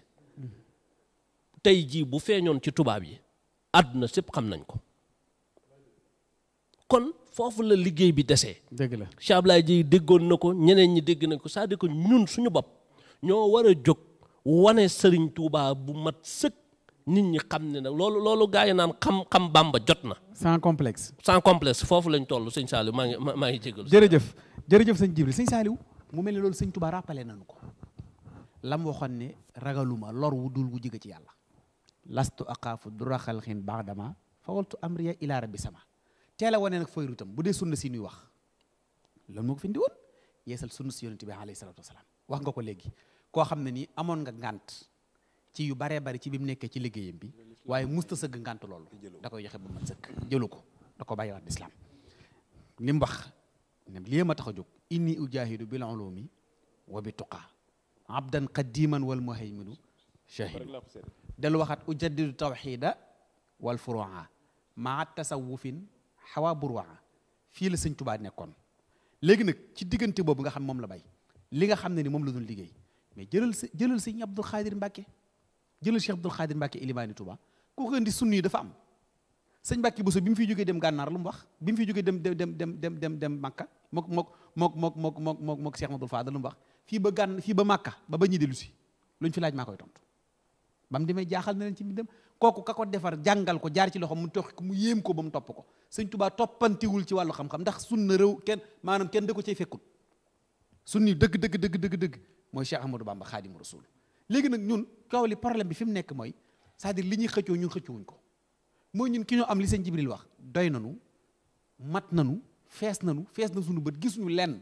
tey jii bu feeñoon ci tubaab yi àdduna sépp xam nañ ko kon foofu la liggéey bi desee dëgg la Cheikh Abdoulaye Dieye déggoon na ko ñeneen ñi dégg nañ ko c'est-à-dire que ñun suñu bopp ñoo war a jóg wane Serigne Touba bu mat sëkk nit ñi xam ne nag loolu gaa yi naan xam Bamba jot na sans complexe foofu lañ toll sëñ Saliou maa ngi jégalu jërëjëf sëñ Jibril sëñ Saliou mu mel ne loolu sëñ Touba rappelé nañu ko lam waxoon ne ragaluma lor wu dul wu jóge ci yàlla lastu aqaafu dura xalxin baadama fawaltu amriya ila rabbi sama teel a wane nag fooy rutam bu dee sunna si nuy wax lan moo ko fi indi woon yeesal sunna si yonent bi alayhi salaatu wasalaam wax nga ko léegi koo xam ne nii amoon nga ngànt ci yu baree bari ci bi mu nekkee ci liggéeyam bi waaye musta sëgg ngànt loolu da koy joxe ba mat sëkk jëlu ko da ko bàyyiwaat lislaam li mu wax ne lii ma tax a jóg inni ujahidu bil ulumi wa bi tuqa abdan qadiman wal muhayminu shahidu dellu waxaat ujaddidu tawxida wal furu'a maa tasawufin xawaa burwaa fii la sëñ Touba nekkoon léegi nag ci diggante boobu nga xam moom la bay li nga xam ne ni moom la doon liggéey mais jëlal sëñ Abdul Xaadir Mbàkke jëlal Cheikh Abdul Xaadir Mbàkke ilimaani Touba ku ko indi sunni yi dafa am sëñ Mbàkke Bousso bi mu fiy jógee dem gànnaar lu mu wax bi mu fiy jógee dem Makka mook Cheikh Abdul Fadal lu mu wax fii ba Makka ba ñuy dellu si luñ fi laaj maa koy tontu ba mu demee jaaxal na leen ci mi dem kooku ka ko defar jàngal ko jaar ci loxo mu tox mu yéem ko ba mu topp ko sëñ Touba toppantiwul ci wàllu xam-xam ndax sunna réew kenn da ko cay fekkul sunni dëgg mooy Cheikh Ahmadou Bamba Xaadimu Rasuul léegi nag ñun coow li problème bi fi mu nekk mooy c'est-à-dire li ñuy xëccoo ñun xëccoowuñ ko mooy ñun ki ñoo am li sëñ Jibril wax doy nanu mat nanu fees na suñu bët gisuñu lenn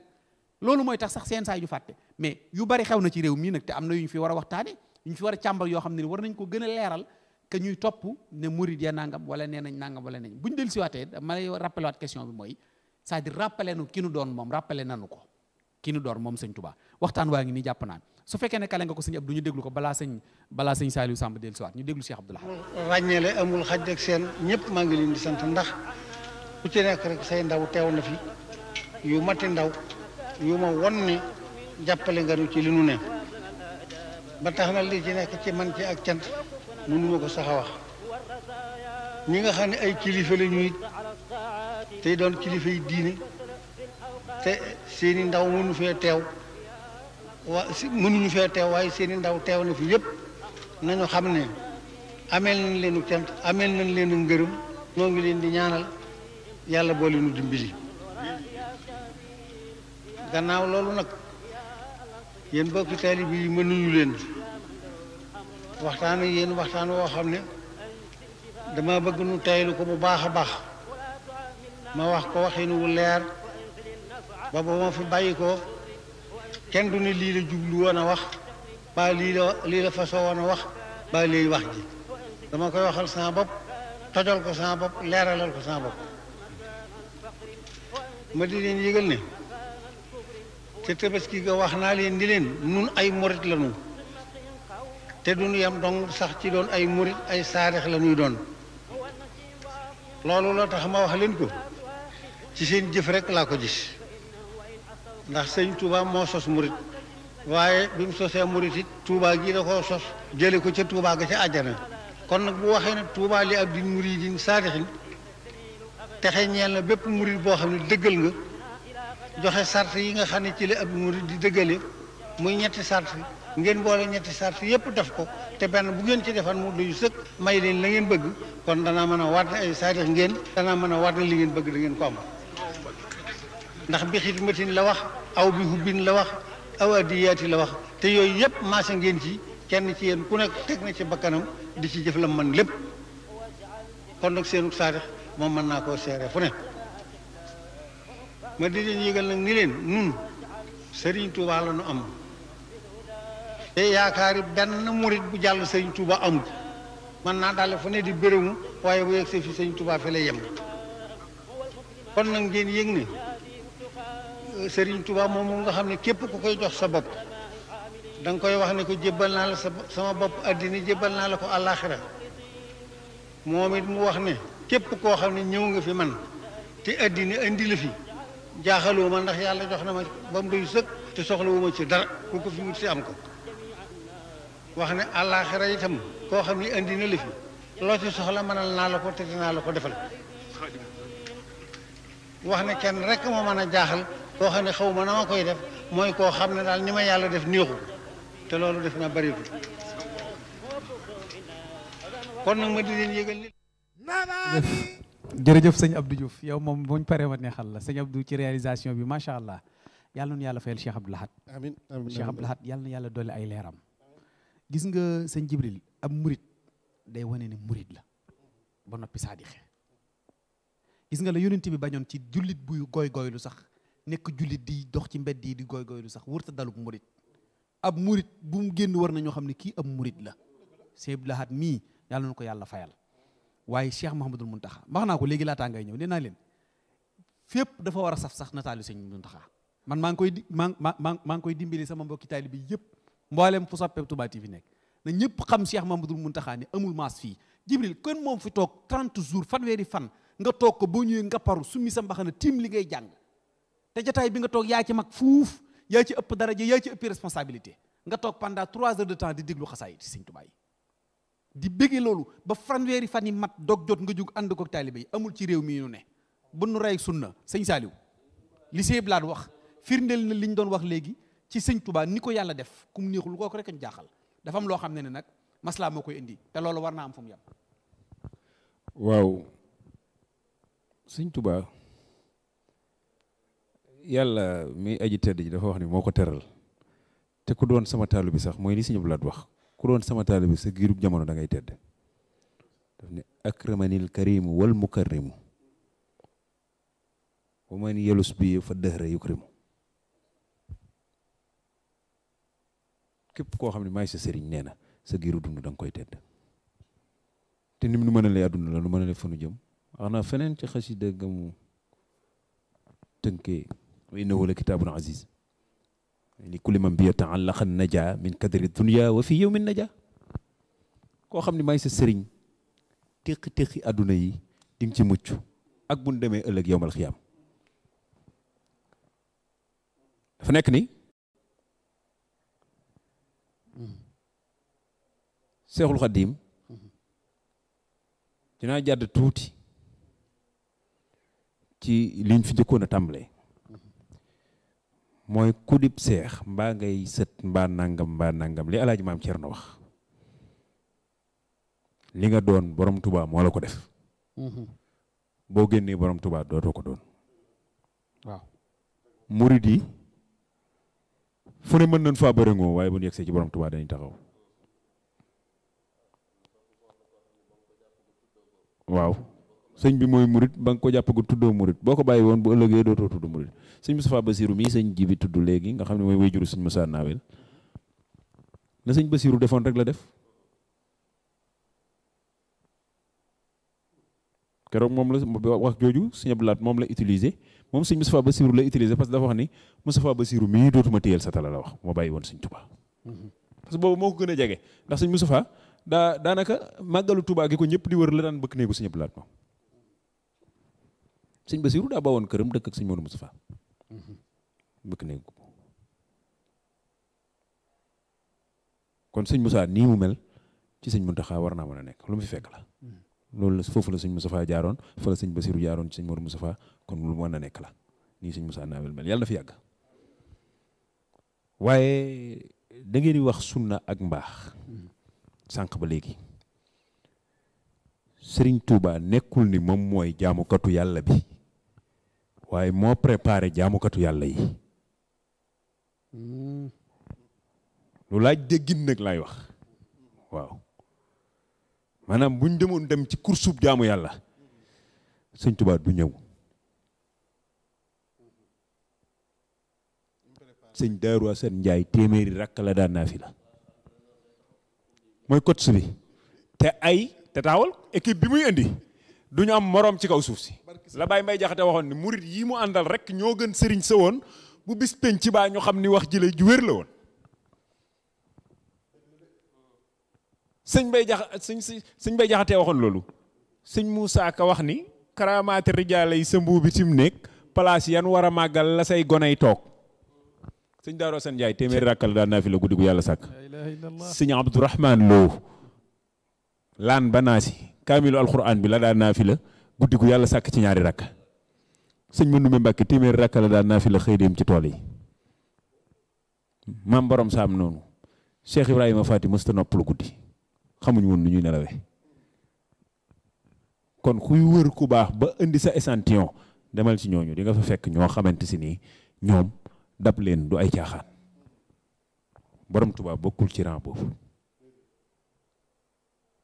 loolu mooy tax sax seen saa yu fàtte mais yu bari xew na ci réew mii nag te am na yu ñu fi war a waxtaane yu ñu fi war a càmbar yoo xam ne war nañ ko gën a leeral que ñuy topp ne murid ya nangam wala nee nañ nangam wala nañ bu ñu dellu si waatee ma lay rappelé waat question bi mooy c'est-à-dire rappelé nu ki nu doon moom rappelé nanu ko ki nu doon moom sëñ Touba waxtaan waa ngi nii jàpp naan su fekkee ne kale nga ko sëñ Abdou ñu déglu ko balaa sëñ Saliou Samb dellu si waat ñu déglu Cheikh Abdoul Ahad ràññeele amul xaj ak seen ñëpp maa ngi leen di sant ndax ku ci nekk rek say ndaw teew na fi yu mati ndaw yu ma won ne jàppale nga nu ci li nu ne ba tax na li ci nekk ci man ci ak cant mënuma ko sax a wax ñi nga xam ne ay kilifa la ñuy tey doon kilifa yi diine te seeni ndaw mënuñu fee teew waaye seeni ndaw teew na fi yëpp nañu xam ne ameel nañ leenu cant ameel nañ leenu ngërëm noo ngi leen di ñaanal yàlla boole nu dimbali gannaaw loolu nag yéen bokki taalibe yi mënuñu leen waxtaan ak yéen waxtaan woo xam ne dama bëgg nu taylu ko bu baax a baax ma wax ko waxin wu leer ba ba ma fi bàyyi ko kenn du ne lii la jublu woon a wax ba lii la fasoo woon a wax ba léegi wax ji dama koy waxal sama bopp tojal ko sama bopp leeralal ko sama bopp ma di leen yëgal ne te tabaski ga wax naa leen di leen nun ay murit la ñu te duñu yam dong sax ci doon ay murit ay saarix la ñuy doon loolu la tax ma wax leen ko ci seen jëf rek laa ko gis ndax sëñ Touba moo sos murit waaye bi mu sosee murit it Touba gi da koo sos jële ko ca Touba ga ca àjjana kon nag bu waxee ne Touba li ab din muridin saadixin texe ñeel na bépp murit boo xam ne dëggal nga joxe sart yi nga xam ne ci la ab murit di dëggale muy ñetti sart ngeen boole ñetti sart yépp def ko te benn bu ngeen ci defan mu duyu sëkk may leen la ngeen bëgg kon danaa mën a waat ne ay saadix ngeen danaa mën a waat ne li ngeen bëgg da ngeen ko am ndax bi xidmatin la wax aw bi hubbin la wax aw addiyaati la wax te yooyu yëpp maasa ngeen ci kenn ci yéen ku nekk teg na ci bakkanam di ci jëf la man lépp kon nag seenu saadix moom mën naa koo seere fu ne ma di leen yëgal nag ni leen nun Serigne Touba la nu am te yaakaari benn murit bu jàll Serigne Touba amul man naa daal fu ne di bërëmu waaye bu yegg see fi Serigne Touba fi lay yem kon nag ngeen yëg ne Serigne Touba moom nga xam ne képp ku koy jox sa bopp da nga koy wax ne ko jébbal naa la sama bopp addina jébbal naa la ko àllaaxira moom it mu wax ne képp koo xam ne ñëw nga fi man te addina indi la fi jaaxaloo ma ndax yàlla jox na ma ba mu doy sëkk te soxlawu ma ci dara ku ko fi wut si am ko wax ne àllaaxira itam koo xam ne indi na la fi loo ci soxla mënal naa la ko te dinaa la ko defal wax ne kenn rek moo mën a jaaxal koo xam ne xaw ma na ma koy def mooy koo xam ne daal ni ma yàlla def neexu te loolu def na bariwul kon nag ma di leen yëgal ni jërëjëf sëñ Abdou Diouf yow moom buñ paree ma neexal la sëñ Abdou ci réalisation bi macha allah yàlla na yàlla fayal Cheikh Abdou Lahad amiin amiin Cheikh Abdou Lahad yàlla na yàlla dolli ay leeram gis nga sëñ Jibril ab murit day wane ne murit la ba noppi saadixe gis nga la yonent bi bañoon ci jullit buy goy-goylu sax nekk jullit di dox ci mbedd yi di goy-goylu sax wërta dalub murit ab murit bu mu génn war na ñoo xam ne kii ab murit la Cheikh Abdou Lahad mii yàlla na ko yàlla fayal waaye Cheikh Mouhamadoul Mountakha wax naa ko léegi laataa ngay ñëw nee naa leen fépp dafa war a saf sax nataalu sëñ Mountakha man maa ngi koy dimbali sama mbokki taalibe bi yëpp mboolem fu soppe Touba TV nekk na ñëpp xam Cheikh Mouhamadoul Mountakha ni amul maas fii Jibril kon moom fi toog 30 jours fanweeri fan nga toog ko boo ñëwee nga paru summi sa mbaxana tiim li ngay jàng te jotaay bi nga toog yaa ci mag fuuf yaa ci ëpp daraja yaa ci ëpp responsabilité nga toog pendant 3 heures de temps di déglu xasaayid sëñ Touba yi di bëggee loolu ba fanweeri fan yi mat dog jot nga jug ànd ko taalibe yi amul ci réew mi ñu ne bu nu rey sunna sëñ Saliou li Sëñ Blaat wax firndeel na li ñu doon wax léegi ci sëñ Touba ni ko yàlla def kum neexul kooku rek ñu jaaxal dafa am loo xam ne nag maslaa moo koy indi te loolu war naa am fu mu yem. waaw sëñ Touba yàlla mi aji tedd ji dafa wax ni moo ko teral te ku doon sama taalu bi sax mooy li Sëñ Blaat wax ku doon sama taalu bi sa giirub jamono da ngay tedd daf ne akramanil karimu wal mukarrimu wa man yelus bi fa dëhra yukrimu képp koo xam ne maay sa sëriñ nee na sa giiru dund da nga koy tedd te nim nu mën a lay àdduna la nu mën a lay fa nu jëm wax naa feneen ci xasida gamu tënkee wa innahu la kitaabun aziz li kulli man bi yata'allaqa naja min kadri dunya wa fi yawmin naja koo xam ne maay sa sëriñ téqi àdduna yi di nga ci mucc ak bu ñu demee ëllëg yowmal xiyaam dafa nekk ni Seexul Xadiim dinaa jàdd tuuti ci liñ fi njëkkoon a tàmbalee mooy ku dib seex mbaa ngay sët mbaa nangam li alaaji maam Cerno wax li nga doon borom Tuubaa moo la ko def boo génnee borom Tuubaa dootoo ko doon waaw murid yi fu ne mën nañ faa bërëngoo waaye bu ñu yegsee ci borom Tuubaa dañuy taxaw waaw sëñ bi mooy murid ba nga ko jàppagu tuddoo murid boo ko bàyyi woon bu ëllëgee dootoo tudd murid sëñ Moustapha Bassirou mii sëñ ji bi tudd léegi nga xam ne mooy wayjuru sëñ Moussa Nawel la sëñ Bassirou defoon rek la def keroog moom la wax jooju sëñ Abdou Lahad moom la utilisé moom sëñ Moustapha Bassirou la utilisé parce que dafa wax ni Moustapha Bassirou mii dootuma téyel sa tala la wax moo bàyyi woon sëñ Touba parce que boobu moo ko gën a jege ndax sëñ Moustapha daanaka màggalu Touba gi ko ñëpp di wër la daan bëgg néegu sëñ Abdou Lahad moom sëñ Bassirou daa bawoon këram dëkk ak sëñ Modou Moustapha bëgg néegu kon sëñ Moussa nii mu mel ci sëñ Mountakha war naa mën a nekk lu mu fi fekk la loolu la foofu la sëñ Moustapha jaaroon fa la sëñ Bassirou jaaroon ci sëñ Modou Moustapha kon lu mën a nekk la nii sëñ Moussa Nawel mel yàlla na fi yàgg waaye da ngeen di wax sunna ak mbaax sànq ba léegi Sëriñ Touba nekkul ni moom mooy jaamukatu yàlla bi waaye moo préparé jaamukatu yàlla yi lu laaj déggin nag laay wax waaw maanaam buñ demoon dem ci kursub jaamu yàlla Sëriñ Touba du ñëw sëñ Daaru Asan Njaay téeméeri rakk la daan naafila mooy coach bi te taawal équipe bi muy indi du ñu am moroom ci kaw suuf si la Baye Mbaye Jaxate waxoon ni murit yi mu àndal rek ñoo gën sëriñ sa woon bu bis penc ci baa ñu xam ni wax ji la ju wér la woon sëñ Mbaye Jaxate waxoon loolu sëñ Moussa Ka wax ni karaamaati rijaale yi sa mbuu bi tim nekk place yan war a màggal la say goney toog sëñ Daaru Asan Njaay téeméeri rakkal daan naa fi la guddi gu yàlla sàkk sëñ Abdourahman Lo laan banaasi kaamilu alquran bi la daan naa fi la guddi gu yàlla sàkk ci ñaari rakk sëñ Mandoumbe Mbàkke téeméeri rakk la daan naa fi la xëy dem ci tool yi maam borom saam noonu Cheikh Ibrahima Fati mësta noppalu guddi xamuñ woon nu ñuy nelawee kon kuy wër ku baax ba indi sa échantillon demal ci ñooñu di nga fa fekk ñoo xamante si nii ñoom dab leen du ay caaxaan borom Tuubaa bokkul ci rang boobu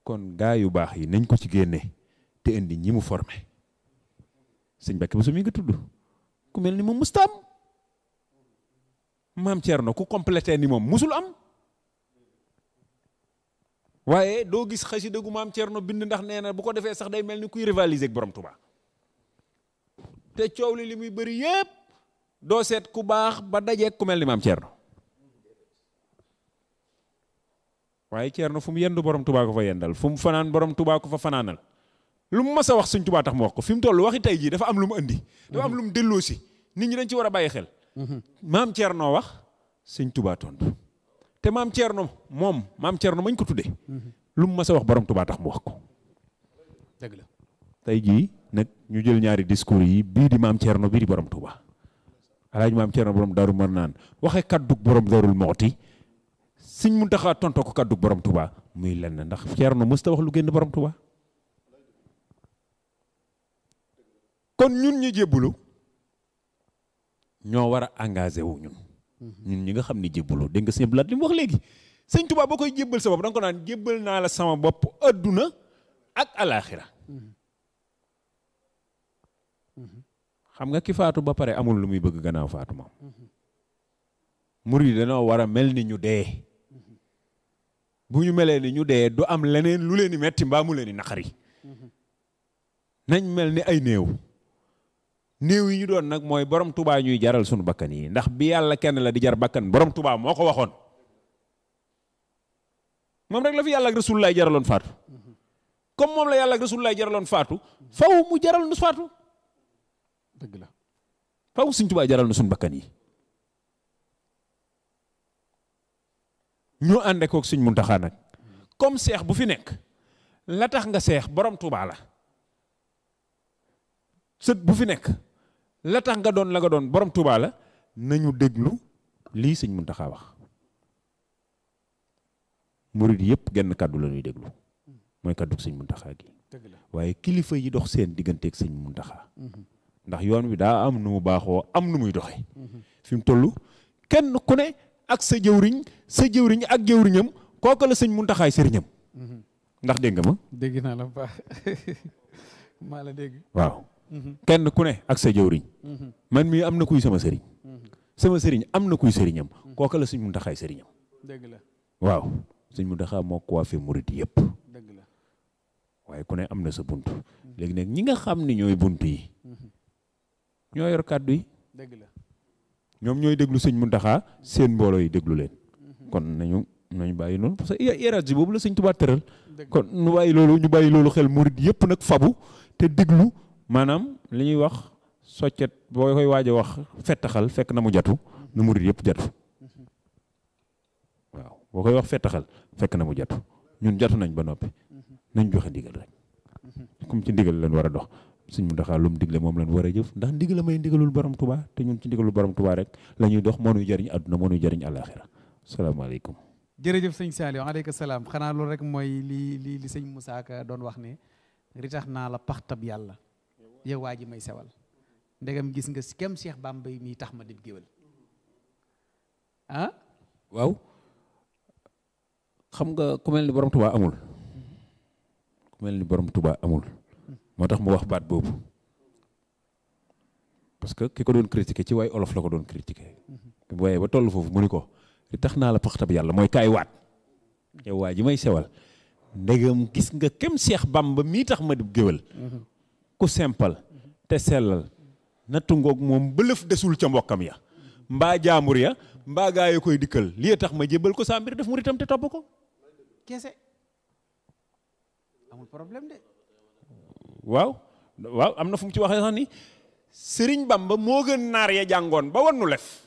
kon gaa yu baax yi nañ ko ci génne te indi ñi mu formé sëñ Mbàkke Buso mi nga tudd ku mel ni moom mustaam maam Thierno ku complété ni moom musul am waaye doo gis xasida gu maam Thierno bind ndax nee na bu ko defee sax day mel ni kuy rivaliser ak borom Tuubaa te coow li muy bëri yépp doo seet ku baax ba dajeeg ku mel ni maam Thierno waaye Thierno fu mu yendu borom Tuubaa ko fa yendal fu mu fanaan borom Tuubaa ko fa fanaanal lu mu mas a wax Sëñ Tuubaa tax mu wax ko fi mu toll waxi tey jii dafa am lu mu indi dafa am lu mu delloo si nit ñi dañ ci war a bàyyi xel maam Thierno wax Sëñ Tuubaa tontu te maam Thierno mañ ko tuddee lu mu mas a wax borom Tuubaa tax mu wax ko dëgg la tey jii nag ñu jël ñaari discours yi bii di maam Thierno bii di borom Tuubaa alaaji maam Thierno borom Daaru Marnaan waxe kaddug borom Daarul Muxti Sëñ Muntaxa tontoo ko kaddug borom Tuubaa muy lenn ndax Thierno mësta wax lu génn borom Tuubaa kon ñun ñu jébbalu ñoo war a engagé wu ñun ñi nga xam ni jébbalu dégg nga sëñ Blaat li mu wax léegi sëñ Tuubaa boo koy jébbal sa bopp da nga ko naan jébbal naa la sama bopp adduna ak alaaxira xam nga ki faatu ba pare amul lu muy bëgg gannaaw faatu moom murid yi dañoo war a mel ni ñu dee bu ñu melee ni ñu dee du am leneen lu leen di metti mbaa mu leen di naqari nañ mel ni ay néew yi ñu doon nag mooy borom Tuubaa ñuy jaral sunu bakkan yi ndax bi yàlla kenn la di jar bakkan borom Tuubaa moo ko waxoon moom rek la fi yàlla ak Rasulullaay jaraloon faatu comme moom la yàlla ak Rasulullaay jaraloon faatu faw mu jaral nu faatu dëgg la faw Sëñ Tuubaa jaral na sunu bakkan yi ñu ànde koog Sëñ Muntaxa nag comme seex bu fi nekk la tax nga seex borom Tuubaa la sët bu fi nekk la tax nga doon la nga doon borom Tuubaa la nañu déglu lii Sëñ Muntaxa wax murid yëpp genn kàddu la ñuy déglu mooy kàddu Sëñ Muntaxa gi waaye kilifa yi dox seen digganteeg Sëñ Muntaxa ndax yoon wi daa am nu mu baaxoo am nu muy doxe fi mu toll kenn ku ne ak sa jëwriñ ak jëwriñam kooku la Sëñ Muntaxaay sëriñam ndax dégg nga ma dégg naa la baax maa la dégg waaw kenn ku ne ak sa jëwriñ man mii am na kuy sama sëriñ am na kuy sëriñam kooku la Sëñ Muntaxaay sëriñam dëgg la waaw Sëñ Muntaxa moo ko waafee murit yëpp dëgg la waaye ku ne am na sa bunt léegi nag ñi nga xam ni ñooy bunt yi ñoo yor kàddu yi dëgg la ñoom ñooy déglu Sëñ Muntaxa seen mbooloo yi déglu leen kon nañu bàyyi noonu parce que hiérarchie boobu la Sëñ Tuubaa tëral kon ñu bàyyi loolu xel murit yëpp nag fabu te déglu maanaam li ñuy wax soccet boo koy waaj a wax fettaxal fekk na mu jatu nu murit yëpp jatu waaw boo koy wax fettaxal fekk na mu jatu ñun jatu nañ ba noppi nañ joxe ndigal rek comme ci ndigal lañ war a dox Sëñ Muntaxa lu mu digle moom lañ war a jëf ndax ndigal may ndigalul borom Tuubaa te ñun ci ndigalul borom Tuubaa rek la ñuy dox moo nuy jëriñ àdduna moo nuy jëriñ àllaaxira salaamaaleykum. jërëjëf sëñ Saliou aleyka salaam xanaa loolu rek mooy li sëñ Moussa Ka doon wax ne ritax naa la paxtab yàlla yow waa ji may sewal ndegam gis nga kem Cheikh Bamba mi tax ma dib géwél ah waaw xam nga ku mel ni borom Tuubaa amul moo tax mu wax baat boobu parce que ki ko doon critiquer ci waay olof la ko doon critiquer waaye ba toll foofu mu ni ko li tax naa la paxtab yàlla mooy kaay waat yow waa ji may sewal ndegam gis nga kem Cheikh Bamba mii tax ma di géwél ku simple te sellal nattu ngoog moom bëlëf desul ca mbokkam ya mbaa jaambur ya mbaa gaa yi koy dikkal lii tax ma jébbal ko saa mbir def muritam te topp ko kese amul problème de waaw am na fu mu ci waxee sax ni Sëriñ Bamba moo gën naar ya jàngoon ba wannu lef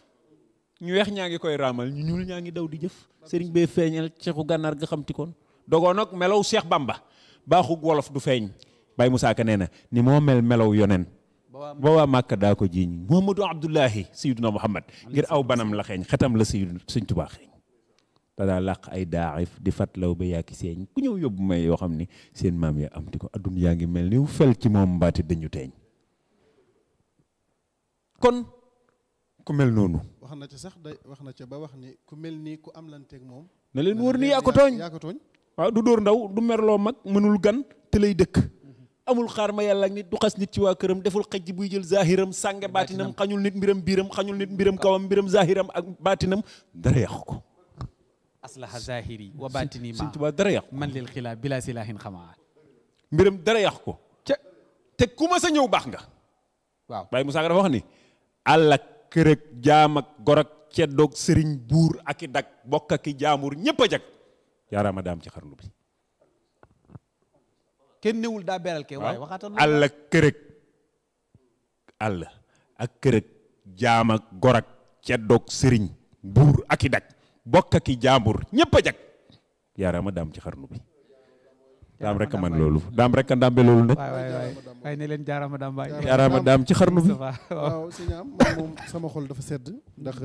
ñu weex ñaa ngi koy raamal ñu ñuul ñaa ngi daw di jëf sëriñ bee feeñal ceexu gànnaar ga xam ti koon dogoo nag melow Cheikh Bamba baaxug wolof du feeñ Baye Moussa Ka nee na ni moo melow yonen ba waa Màkka daa ko jiiñ Muhammadu Abdullahi Sayyiduna Muhammad ngir aw banam la xeeñ xetam la Sëriñ Tuubaa xeeñ te daa làq ay daaxif di fatlaw ba yaaki seeñ ku ñëw yóbbu may yoo xam ni seen maam ya am ti ko adduna yaa ngi mel ni fel ci moom mbaati dañu teeñ kon ku mel noonu wax na ca sax wax na ca ba wax ni ku mel nii ku am lanteeg moom na leen wóor ni yaa ko tooñ waaw du dóor ndaw du merloo mag mënul gan te lay dëkk amul xaar ma yàlla ak nit du xas nit ci waa këram deful xej buy jël zahiram sànge baatinam xañul nit mbiram biiram xañul nit mbiram kawam mbiram zahiram ak baatinam dara yàqu ko aslaha zahiri wa batini ma Sëñ Tuubaa dara yàqu man lil xilaa bila silahin xamaa mbiram dara yàqu ko te ku ma sa ñëw baax nga waaw Baye Moussa Ka dafa wax ni àll ak kër ak jaam ak gor ak ceddoog sëriñ buur ak i dag bokk ak i jaamur ñëpp a jag yaaraama daam ci xarnu bi kenn newul daa beral ke waaye waxaatal àll ak kër ak kër ak jaam ak gor ak ceddoog sëriñ buur ak i dag bokk ak i jaambur ñëpp a jag yaaraama daam ci xarnu bi daam rek a man loolu daam rek a ndàmbe loolu nag waaye ne leen jaaraama daam baay jaaraama daam ci xarnu bi waaw sëñ am moom sama xol dafa sedd ndax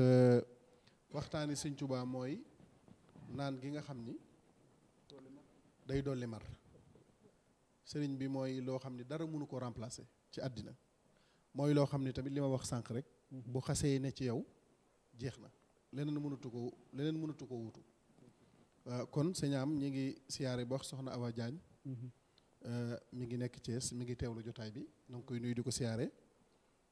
waxtaani Sëñ Tuubaa mooy naan gi nga xam ni day dolli mar sëriñ bi mooy loo xam ni dara mënu ko remplacer ci àddina mooy loo xam ni tamit li ma wax sànq rek bu xasee ne ci yow jeex na leneen mënatu ko wutu kon sëñ am ñi ngi siyaare ba wax soxna Awa Diagne mi ngi nekk Thiès mi ngi teewlu jotaay bi noo ngi koy nuyu di ko siyaare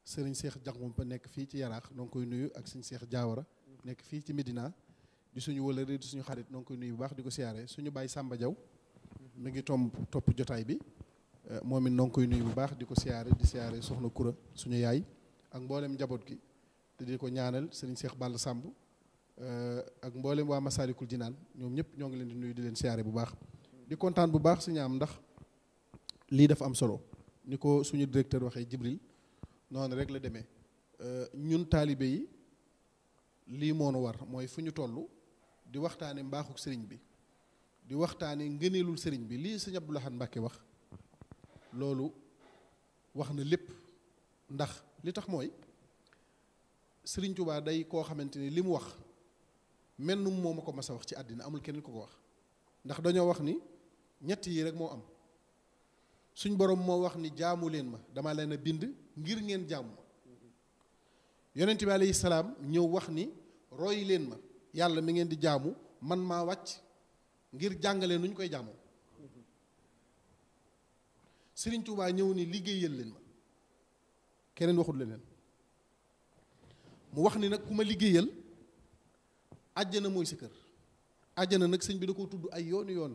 sëriñ Cheikh Diakhoumpa nekk fii ci Yaraax noo ngi koy nuyu ak sëñ Cheikh Diawara nekk fii ci Médina di suñu wëlëre di suñu xarit noo ngi koy nuyu bu baax di ko siyaare suñu baay Samba Diaw mi ngi topp jotaay bi moom it noo ngi koy nuyu bu baax di ko siyaare di siyaare soxna Kura suñu yaay ak mboolem njaboot gi te di ko ñaanal sëriñ Cheikh Balla Samb ak mboolem waa Masaalikul Jinaan ñoom ñëpp ñoo ngi leen di nuyu di leen siyaare bu baax di kontaan bu baax suñu am ndax lii dafa am solo ni ko suñu directeur waxee Jibril noonu rek la demee ñun taalibe yi lii moo nu war mooy fu ñu toll di waxtaane mbaaxuk sëriñ bi di waxtaane ngëneelul sëriñ bi lii sëñ Abdou Lahad Mbacké wax loolu wax na lépp. ndax li tax mooy sëriñ Tuubaa day koo xamante ni li mu wax mennum moo ma ko mas a wax ci àddina amul keneen ko ko wax ndax dañoo wax ni ñett yi rek moo am suñ borom moo wax ni jaamu leen ma dama leen a bind ngir ngeen jaamu ma yonent bi alayhi salaam ñëw wax ni roy leen ma yàlla mi ngeen di jaamu man maa wàcc ngir jàngale nu ñu koy jaamoo sëriñ Tuubaa ñëw ni liggéeyal leen ma keneen waxul leneen mu wax ni nag ku ma liggéeyal àjjana mooy sa kër àjjana nag sëñ bi da koo tudd ay yoonu yoon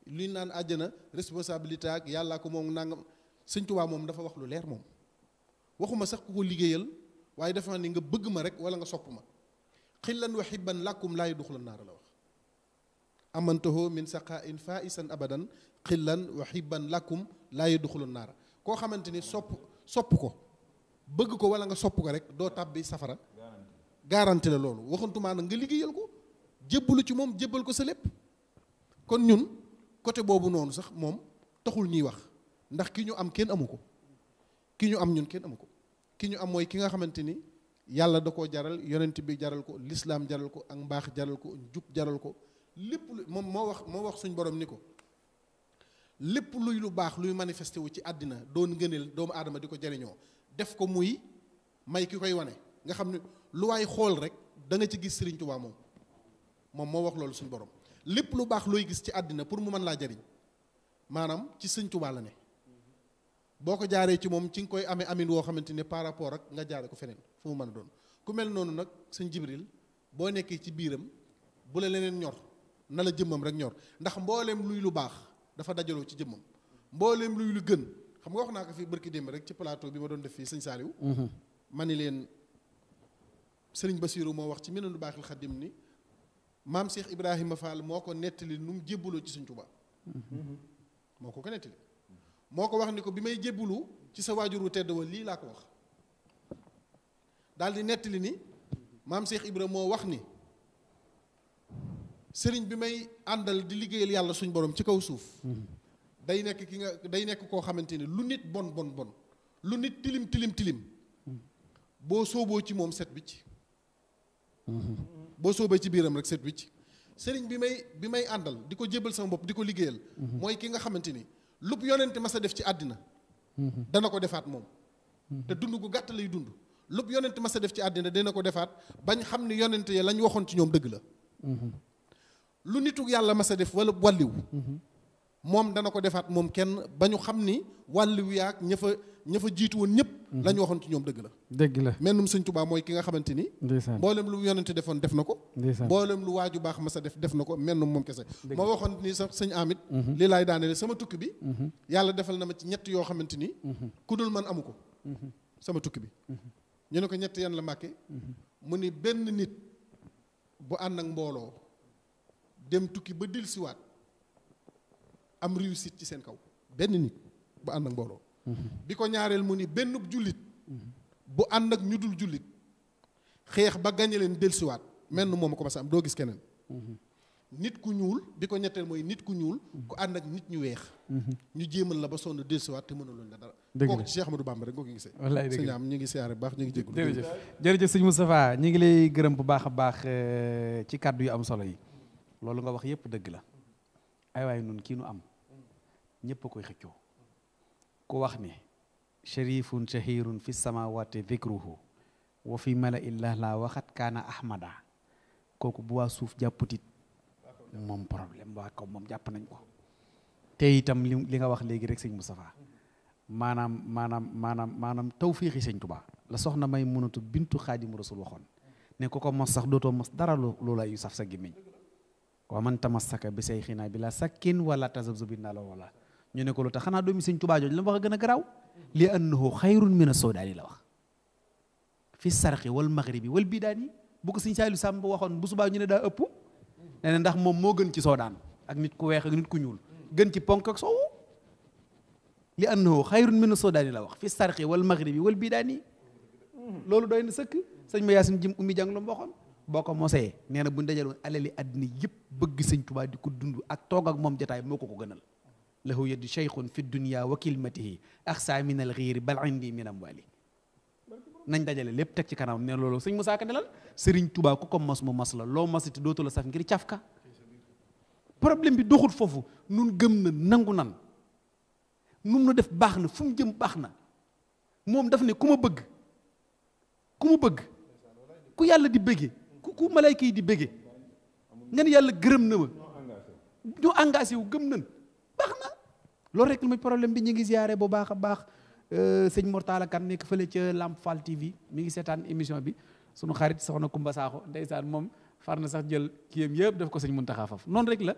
li ñu naan àjjana responsabilité ak yàllaa ko moom nangam sëñ Tuubaa moom dafa wax lu leer moom waxuma sax ku ko liggéeyal waaye dafa ni nga bëgg ma rek wala nga sopp ma xillan wa xibban làkkum laa yadxulu naara la wax amantahu min saqain faisan abadan xillan wa xibban làkkum laa yadxulu naara koo xamante ni sopp ko bëgg ko wala nga sopp ko rek doo tàbbi safara garanti la loolu waxantumaa nag nga liggéeyal ko jébbalu ci moom jébbal ko sa lépp kon ñun côté boobu noonu sax moom taxul ñuy wax ndax ki ñu am kenn amu ko ki ñu am ñun kenn amu ko ki ñu am mooy ki nga xamante ni yàlla da koo jaral yonent bi jaral ko lislaam jaral ko ak mbaax jaral ko njub jaral ko lépp lu moom moo wax suñ borom ni ko lépp luy lu baax luy manifesté wu ci àddina doon ngëneel doomu aadama di ko jariñoo def ko muy may ki koy wane nga xam ne lu waay xool rek da nga ci gis Sëriñ Tuubaa moom moo wax loolu suñu borom lépp lu baax looy gis ci àddina pour mu mën laa jariñ maanaam ci Sëriñ Tuubaa la ne boo ko jaaree ci moom ci nga koy amee amin woo xamante ne par rapport ak nga jaare ko feneen fu mu mën a doon ku mel noonu nag sëñ Jibril boo nekkee ci biiram bu la leneen ñor na la jëmmam rek ñor ndax mbooleem luy lu baax dafa dajaloo ci jëmmam mbooleem luy lu gën xam nga wax naa ko fii barki démb rek ci plateau bi ma doon def fii sëñ Saaliw ma ni leen sëriñ Basiiru moo wax ci Minanul Baaxil Xadim ni maam Cheikh Ibrahima Fall moo ko nettali nu mu jébbaloo ci Sëñ Tuubaa moo ko nettali moo ko wax ni ko bi may jébbalu ci sa waajur wu tedd wa lii laa ko wax daal di nettali ni maam Cheikh Ibrahima moo wax ni sëriñ bi may àndal di liggéeyal yàlla suñ borom ci kaw suuf day nekk koo xamante ni lu nit bon lu nit tilim boo sooboo ci moom set wicc boo soobee ci biiram rek set wicc sëriñ bi may àndal di ko jébbal sama bopp di ko liggéeyal mooy ki nga xamante ni lupp yonente mas a def ci àddina dana ko defaat moom te dund gu gàtt lay dund lupp yonente mas a def ci àddina dina ko defaat bañ xam ni yonente ya lañ waxoon ci ñoom dëgg la lu nitu yàlla mas a def wala wàlliw moom dana ko defaat moom kenn ba ñu xam ni wàlliw yaag ña fa jiitu woon ñëpp la ñu waxoon ci ñoom dëgg la dëgg la mennum Sëñ Tuubaa mooy ki nga xamante ni mboolem lu yonente defoon def na ko mboolem lu waaju baax mas a def na ko mennum moom kese ma waxoon ni sax sëñ Amit lii laay daanele sama tukki bi yàlla defal na ma ci ñett yoo xamante ni ku dul man amu ko sama tukki bi ñu ne ko ñett yan la Mbàkke mu ni benn nit bu ànd ak mbooloo dem tukki ba dellusiwaat am réussite ci seen kaw benn nit bu ànd ak mbooloo bi ko ñaareel mu ni benn jullit bu ànd ak ñu dul jullit xeex ba gañe leen dellusiwaat menn moom ko mas a am doo gis keneen nit ku ñuul bi ko ñetteel mooy nit ku ñuul ku ànd ak nit ñu weex ñu jéemal la ba sonn dellusiwaat te mënaloon la dara kooku ci Cheikh Ahmadou Bamba rek nga ko gisee wallaay dëgg ñu ngi siyaare bu baax ñu ngi jégalu jërëjëf sëñ Moustapha ñu ngi lay gërëm bu baax a baax ci kàddu yu am solo yi loolu nga wax yépp dëgg la ay waay nun kii nu am ñépp a koy xëccoo ku wax ne sharifun shahirun fi samawati dhikruhu wa fi mala illah la waxat kaana ahmada kooku bu waa suuf jàpputit moom problème waa kaw moom jàpp nañ ko te itam li nga wax léegi rek sëñ Moustapha maanaam tawfiixi sëñ Tuubaa la soxna may munatu bintu xaadimu rasul waxoon ne ko mos sax dootoo mos dara loola yu saf sa gémmiñ wa man tamassaka bi say xinaa bi la sakkin wala tazabzubi naa la wala ñu ne ko lu tax xanaa doomi sëñ Tuubaa jooju la wax a gën a garaaw li annahu xayrun min as-soodaani la wax fi sarqi wal maghribi wal bidaani bu ko sëñ Saaliu Sàmb waxoon bu subaa ñu ne daa ëpp nee na ndax moom moo gën ci soodaan ak nit ku weex ak nit ku ñuul gën ci ponk ak soowu li annahu xayrun min as-soodaani la wax fi sarqi wal maghribi wal bidaani loolu doy na sëkk sëñ ma yaasin jim ummi jàng lu mu waxoon boo ko mosee nee na bu ñu dajaloon alali àddina yëpp bëgg sëñ Tuubaa di ko dund ak toog ak moom jotaay moo ko gënal lahu yadi cheikhun fi dunya wa kilmatihi axsa min al xiiri bal indi min amwali nañ dajale lépp teg ci kanam ne loolu sëñ Musaa Ka ne lan sëriñ Tuubaa ku ko mos mu mos la loo mositi dootu la saf ngir cafka problème bi doxut foofu nun gëm na nangu nan num nu def baax na fu mu jëm baax na moom daf ne ku ma bëgg ku yàlla di bëggee ku malayka yi di bëggee nga ne yàlla gërëm na ma ñu engagé wu gëm nan baax na loolu rek lu muy problème bi ñu ngi ziyaare bu baax a baax sëñ Mortala Kan nekk fële ca Lamp Fall TV mi ngi seetaan émission bi sunu xarit soxna Kumba Saaxo ndeysaan moom far na sax jël kiyam yëpp def ko sëñ Muntaxa faf noonu rek la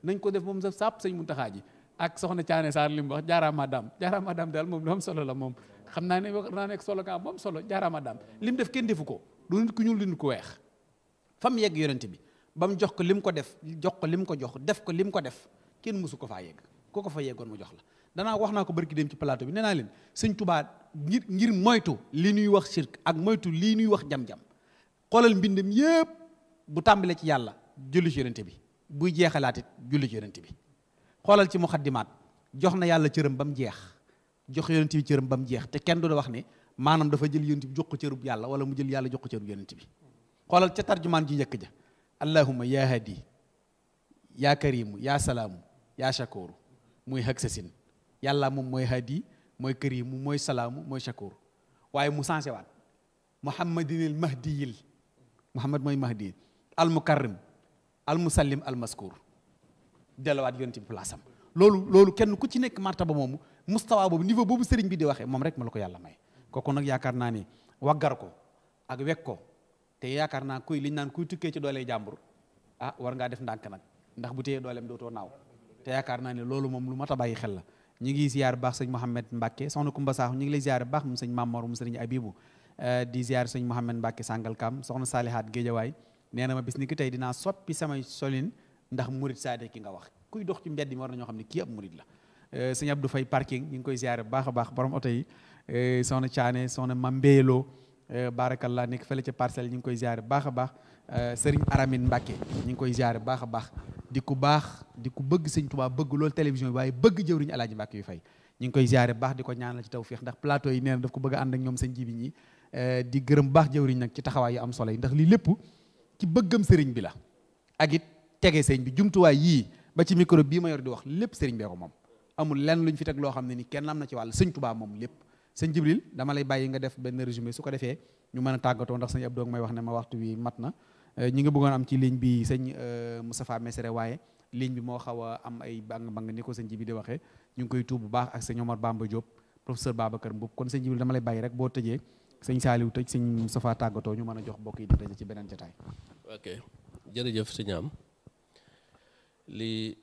nañ ko def moom sax sàpp sëñ Muntaxa ji ak soxna Caane Saar li mu wax jaaraama daam daal moom lu am solo la moom xam naa ne wax naa nekk solo ka moom solo jaaraama daam li mu def kenn defu ko du nit ku ñuul du nit ku weex fa mu yegg yonent bi ba mu jox ko li mu ko def jox ko li mu ko jox def ko li mu ko def kenn mësu ko faa yegg ku ko fa yeggoon mu jox la danaa wax naa ko barki dem ci plateau bi nee naa leen sëñ Tuubaa ngir moytu li ñuy wax shirk ak moytu lii ñuy wax jam-jam xoolal mbindam yépp bu tàmbalee ci yàlla julli ci yonent bi buy jeexalaat it julli ci yonent bi xoolal ci muxaddimaat jox na yàlla cëram ba mu jeex jox yonent bi cëram ba mu jeex te kenn du wax ne maanaam dafa jël yonent bi jox ko cërub yàlla wala mu jël yàlla jox ko cërub yonent bi xoolal ca tarjumaan ji njëkk ja allahumma yaa hadi yaa karimu yaa salaamu yaa shakooru muy hëg sa sin yàlla moom mooy hadi mooy karimu mooy salaamu mooy shakooru waaye mu sensé waat muhammadinil mahdiyil muhammad mooy mahdi al mukarrim al musallim al maskur delluwaat yonent bi place am loolu kenn ku ci nekk martaba moomu mustawa boobu niveau boobu sëriñ bi di waxee moom rek ma la ko yàlla may kooku nag yaakaar naa ne waggar ko ak wekk ko te yaakaar naa kuy liñ naan kuy tukkee ci doolee jàmbur ah war ngaa def ndànk nag ndax bu téyee dooleem dootoo naaw te yaakaar naa ne loolu moom lu mat a bàyyi xel la ñu ngi ziyaar baax sëñ Mouhamed Mbacke soxna Kumba Saaxu ñu ngi lay ziyaar baax moom sëñ Mamor mu sëriñ Abibu di ziyaar sëñ Mouhamed Mbacke Sàngalkam soxna Salihaat Géejawaay nee na ma bis ni ki tey dinaa soppi samay solin ndax murid saade ki nga wax kuy dox ci mbedd mi war na ñoo xam ne kii ab murid la sëñ Abdou Faye parking ñu ngi koy ziyaare bu baax a baax borom oto yi soxna Thiané soxna Mambéelo barakallah nekk fële ca parcelle ñu ngi koy ziyaare bu baax a baax sëriñ Aramine Mbacke ñu ngi koy ziyaare bu baax a baax di ku baax di ku bëgg sëñ Tuubaa bëgg loolu télévision bi waaye bëgg jëwriñu Alaaji Mbacke yu fay ñu ngi koy ziyaare bu baax di ko ñaanal ci tawfiix ndax plateau yi nee na daf ko bëgg a ànd ak ñoom sëñ jibi ñi di gërëm baax jëwriñ nag ci taxawaay yu am solo yi ndax lii lépp ci bëggam sëriñ bi la ak it tege sëriñ bi jumtuwaay yii ba ci micro bii ma yor di wax lépp sëriñ bee ko moom amul lenn luñ fi teg loo xam ne ni kenn am na ci wàll sëñ Tuubaa moom lépp sëñ Jibril dama lay bàyyi nga def benn résumé su ko defee ñu mën a tàggatoo ndax sëñ Abdou may wax ne ma waxtu wi mat na ñi nga bëggoon am ci ligne bi sëñ Moustapha Messere waaye ligne bi moo xaw a am ay bang ni ko sëñ Jibril di waxee ñu ngi koy tuub bu baax ak sëñ Omar Bamba Diop professeur Babacar Mboup kon sëñ Jibril dama lay bàyyi rek boo tëjee sëñ Saliou tëj sëñ Moustapha tàggatoo ñu mën a jox bokk yi di daje ci beneen jotaay. ok jërëjëf sëñ am li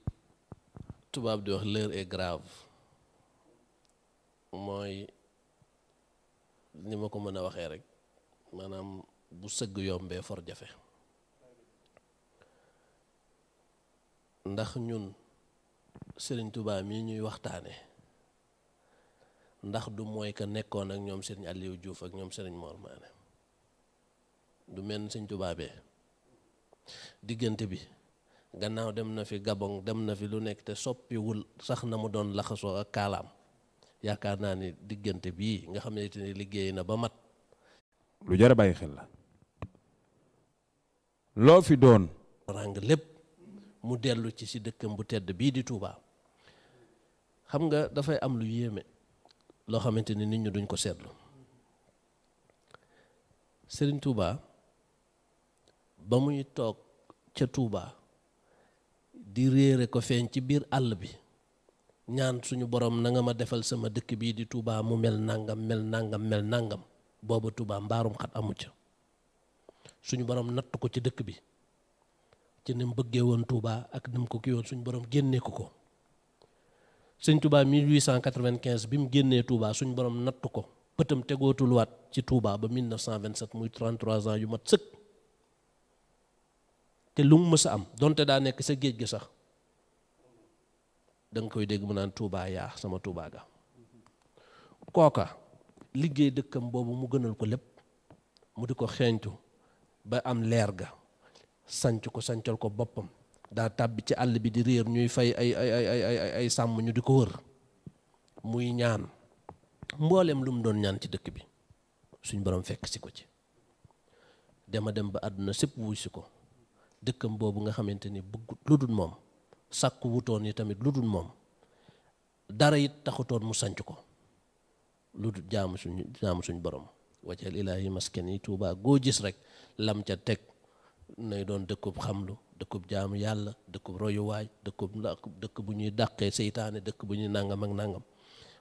tubaab di wax l'heure est grave mooy ni ma ko mën a waxee rek maanaam bu sëgg yombee for jafe ndax ñun Sëriñ Tuubaa mii ñuy waxtaane ndax du mooy ka nekkoon ak ñoom Sëriñ Aliou Diouf ak ñoom Sëriñ Mor Maane du mel Sëriñ Tuubaa bee diggante bi gannaaw dem na fi Gabon dem na fi lu nekk te soppiwul sax na mu doon laxasoo ak kaalaam yaakaar naa ni diggante bii nga xam ne liggéey na ba mat lu jar a bàyyi xel la loo fi doon ràng lépp mu dellu ci si dëkkam bu tedd bii di Touba xam nga dafay am lu yéeme loo xamante ni nit ñi duñ ko seetlu Sëriñ Touba ba muy toog ca Touba di réere ko feeñ ci biir àll bi ñaan suñu borom na nga ma defal sama dëkk bii di Touba mu mel nangam mel nangam mel nangam booba Touba mbaarum xat amu ca suñu borom natt ko ci dëkk bi ci ni mu bëggee woon Touba ak ni mu ko kii woon suñu borom génnee ko sëñ Touba 1895 bi mu génnee Touba suñu borom natt ko pëtam tegootuluwaat ci Touba ba 1927 muy 33 ans yu mat sëkk te lu mu mës a am donte daa nekk sa géej gi sax da nga koy dégg mu naan Touba yaa sama Touba ga kooka liggéey dëkkam boobu mu gënal ko lépp mu di ko xeeñtu ba am leer ga sancal ko boppam daa tàbbi ci àll bi di réer ñuy fay ay sàmm ñu di ko wër muy ñaan mboolem lu mu doon ñaan ci dëkk bi suñ borom fekk si ko ci dem ba àdduna sépp wuy si ko dëkkam boobu nga xamante ni bëggut lu dul moom sàkku wutoon yi tamit lu dul moom dara it taxutoon mu sanc ko lu dul jaamu suñ borom wajal ilaahi masken yi Tuubaa goo gis rek lam ca teg nay doon dëkkub xamlu dëkkub jaamu yàlla dëkkub royuwaay dëkk bu ñuy dàqee seytaane dëkk bu ñuy nangam ak nangam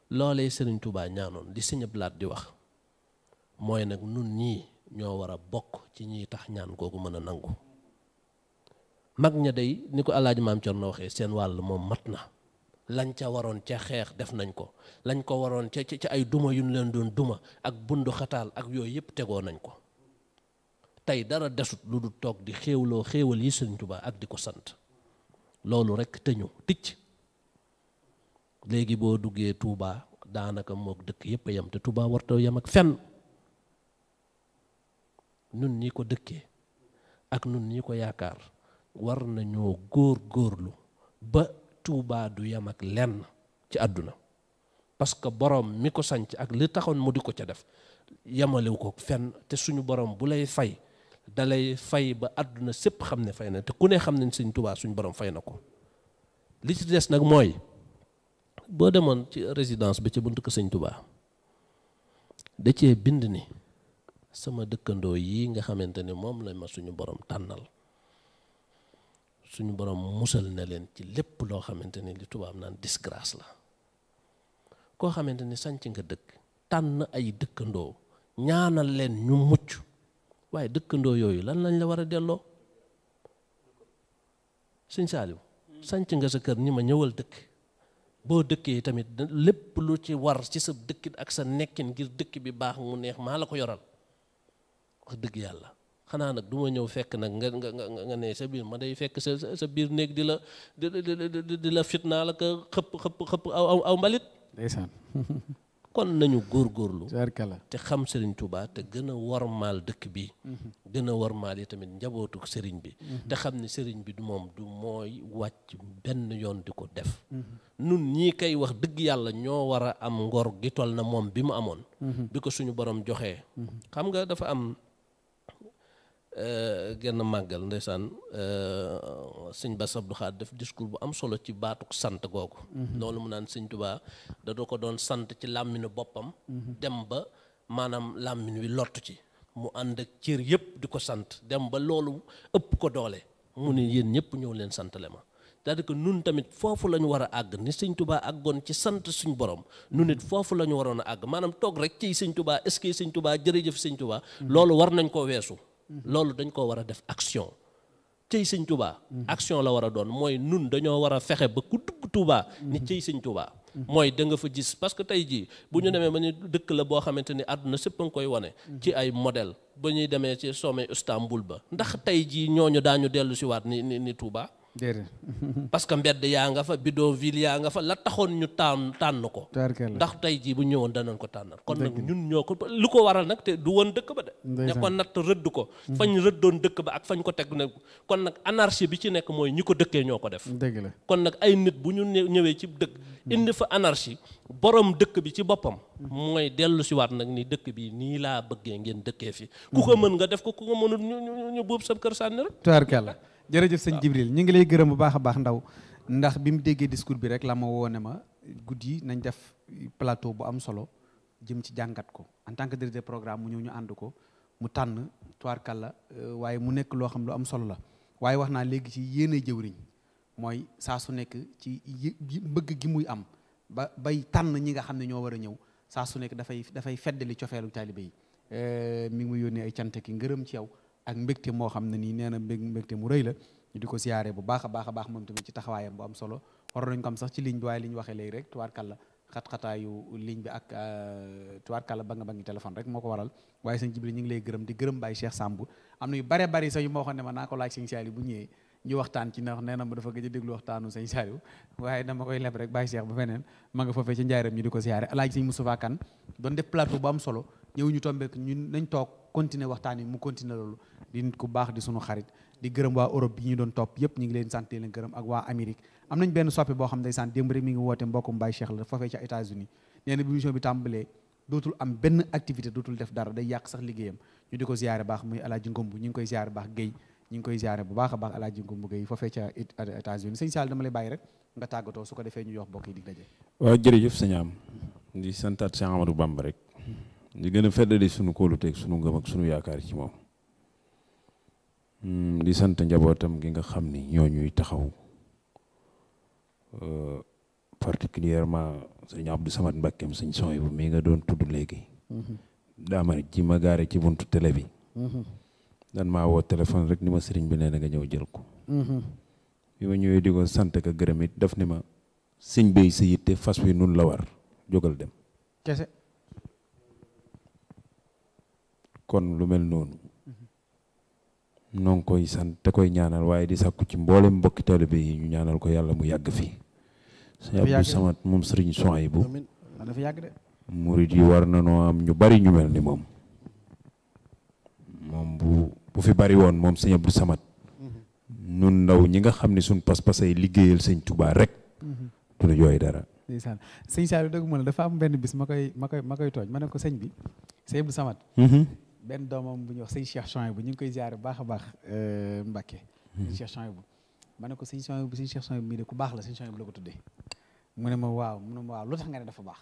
loolee Sëriñ Tuubaa ñaanoon li Sëñ Abdu Lahat di wax mooy nag nun ñii ñoo war a bokk ci ñiy tax ñaan googu mën a nangu mag ña day ni ko Alaaji Maam Cerno waxee seen wàll moom mat na lañ ca waroon ca xeex def nañ ko lañ ko waroon ca ay duma yu ñu leen doon duma ak bundu xataal ak yooyu yëpp tegoo nañ ko tey dara desut lu du toog di xéewal yi Sëriñ Tuubaa ak di ko sant loolu rekk tëñu ticc léegi boo duggee Tuubaa daanaka mook dëkk yëpp a yem te Tuubaa warta yem ak fenn nun ñi ko dëkkee ak nun ñi ko yaakaar war nañoo góorlu ba Tuubaa du yem ak lenn ci àdduna parce que borom mi ko sanc ak li taxoon mu di ko ca def yemalewu ko fenn te suñu borom bu lay fay dalay fay ba àdduna sépp xam ne fay na te ku ne xam ne Sëñ Tuubaa suñu borom fay na ko li ci des nag mooy boo demoon ci résidence bi ci buntu ko Sëñ Tuubaa da cee bind ni sama dëkkandoo yi nga xamante ni moom la ma suñu borom tànnal suñu borom musal na leen ci lépp loo xamante ni li tubaab naan disgrâce la koo xamante ni sanc nga dëkk tànn ay dëkkandoo ñaanal leen ñu mucc waaye dëkkandoo yooyu lan lañ la war a delloo Sëñ Saaliw sanc nga sa kër ñi ma ñëwal dëkk boo dëkkee tamit lépp lu ci war ci sa dëkkit ak sa nekkin ngir dëkk bi baax mu neex maa la ko yoral wax dëgg yàlla xanaa nag du ma ñëw fekk nag nga ne sa biir ma day fekk sa biir néeg di la fitnaa la ko xëpp aw mbalit ndeysaan kon nañu góorgóorlu tubaarkalla te xam Sëriñ Tuubaa te gën a warmaal dëkk bi gën a warmaal yi tamit njabootu sëriñ bi te xam ne sëriñ bi du moom du mooy wàcc benn yoon di ko def nun ñii kay wax dëgg yàlla ñoo war a am ngor gi tol na moom bi mu amoon bi ko suñu borom joxee xam nga dafa am genn màggal ndeysaan sëñ Bass Abdou Khadre def discours bu am solo ci baatuk sant googu loolu mu naan Sëñ Tuubaa da doo ko doon sant ci làmminu boppam dem ba maanaam làmmin wi lottu ci mu ànd ak cër yëpp di ko sant dem ba loolu ëpp ko doole mu ne yéen ñëpp ñëw leen santale ma c'est-à-dire que nun tamit foofu la ñu war a àgg ni Sëñ Tuubaa àggoon ci sant suñ borom nun it foofu la ñu waroon a àgg maanaam toog rek ciy Sëñ Tuubaa est-ce que Sëñ Tuubaa jërëjëf Sëñ Tuubaa loolu war nañ koo weesu loolu dañ koo war a def action cëy Sëñ Tuubaa action la war a doon mooy nun dañoo war a fexe ba ku dugg Tuubaa ni cëy Sëñ Tuubaa mooy da nga fa gis parce que tey jii bu ñu demee ba ñu dëkk la boo xamante ni àdduna sépp a nga koy wane ci ay modèle ba ñuy demee ci sommet Istanbul ba ndax tey jii ñooñu daañu dellu si waat ni Tuubaa déedéet parce que mbedd yaa nga fa bidonville yaa nga fa la taxoon ñu tànn ko ndax tey jii bu ñëwoon danañ ko tànnal kon nag ñun ñoo ko lu ko waral nag te du woon dëkk ba de ña ko natt rëdd ko fañ rëddoon dëkk ba ak fañ ko teg ne kon nag anarchie bi ci nekk mooy ñi ko dëkkee ñoo ko def dëgg la kon nag ay nit bu ñu ñëwee ci dëkk indi fa anarchie borom dëkk bi ci boppam mooy dellu si waat nag ni dëkk bi nii laa bëggee ngeen dëkkee fi ku ko mën nga def ko ku ko mënul ñu buub sa kër sànni rek tubaarkalla jërëjëf sëñ Jibril ñu ngi lay gërëm bu baax a baax ndaw ndax bi mu déggee discours bi rek la ma woone ma guddi nañ def plateau bu am solo jëm ci jàngat ko en tant que directeur programme mu ñëw ñu ànd ko mu tànn tubaarkalla waaye mu nekk loo xam lu am solo la waaye wax naa léegi ci yéene jëwriñ mooy saa su nekk ci bëgg gi muy am ba bay tànn ñi nga xam ne ñoo war a ñëw saa su nekk dafay feddali cofeelu taalibe yi mi ngi muy yónnee ay cant ki ngërëm ci yow ak mbégte moo xam ne nii nee na mbégte mu rëy la ñu di ko siyaare bu baax a baax moom tamit ci taxawaayam bu am solo waroon nañ ko am sax ci ligne bi waaye li ñu waxee léegi rek tubaarkàlla xat-xataayu ligne bi ak tubaarkàlla ba nga ngi téléphone rek moo ko waral waaye sëñ Jibril ñu ngi lay gërëm di gërëm Baye Cheikh Samb am na yu bare bari sax yu ma waxoon ne ma naa ko laaj sëñ Saliou bu ñëwee ñu waxtaan ci ndax nee na ma dafa gëj a déglu waxtaanu sëñ Saliou waaye dama koy leb rek Baye Cheikh ba feneen ma nga foofee ci njaaram ñu di ko siyaare alaaji sëñ Moustapha Kane doon def plateau bu am solo ñëw ñu tombeek ñun nañ toog continuer waxtaan yi mu continuer loolu di nit ku baax di sunu xarit di gërëm waa Europe bi ñu doon topp yëpp ñu ngi leen sant leen gërëm ak waa Amérique am nañ benn soppi boo xam ne sant démb rek mi ngi woote mbokkum Baye Cheikh la foofee ca États-Unis nee na bi mission bi tàmbalee dootul am benn activité dootul def dara day yàq sax liggéeyam ñu di ko ziare baax muy Alaaji Ngombu ñu ngi koy ziare baax Guèye ñu ngi koy ziare bu baax a baax Alaaji Ngombu Guèye foofee ca États-Unis sëñ Sall dama lay bàyyi rek nga tàggatoo su ko defee ñu yox bokk yi dig daje. waaw jërëjëf sëñ am di santaat Cheikh Amadou Bamba rek di gën a feddali sunu kóoluteeg sunu ngëm ak sunu yaakaar ci moom di sant njabootam gi nga xam ni ñoo ñuy taxaw particulièrement sëñ Abdou Samad Mbakkeem sëñ Soy bu mii nga doon tudd léegi daama ji ma gaare ci buntu télé bi dan maa woo téléphone rek ni ma sëriñ bi nee na nga ñëw jël ko bi ma ñëwee di ko sant ka gërëm it daf ni ma sëñ bay sa yitte fas wi nun la war jógal dem kese kon lu mel noonu noo ngi koy sant te koy ñaanal waaye di sàkku ci mboolem mbokki taalibe yi ñu ñaanal ko yàlla mu yàgg fii sëñ Abdou Samad moom sëriñ Souhaïbou dafa yàgg de murid yi war na noo am ñu bari ñu mel ni moom bu fi bari woon moom sëñ Abdou Samad nun ndaw ñi nga xam ne suñ pas-pas ay liggéeyal sëñ Touba rek duñu jooy dara ndeysaan sëñ Saliou dëgg mu ne dafa am benn bis ma koy tooñ ma ne ko sëñ bi sëñ Abdou Samad benn doomam bu ñuy wax sëñ Cheikh Souhaïbou bu ñu ngi koy ziare baax a baax Mbacke sëñ Cheikh Souhaïbou ma ne ko sëñ Cheikh Souhaïbou mii de ku baax la sëñ Souhaïbou la ko tuddee mu ne ma waaw lu tax nga ne dafa baax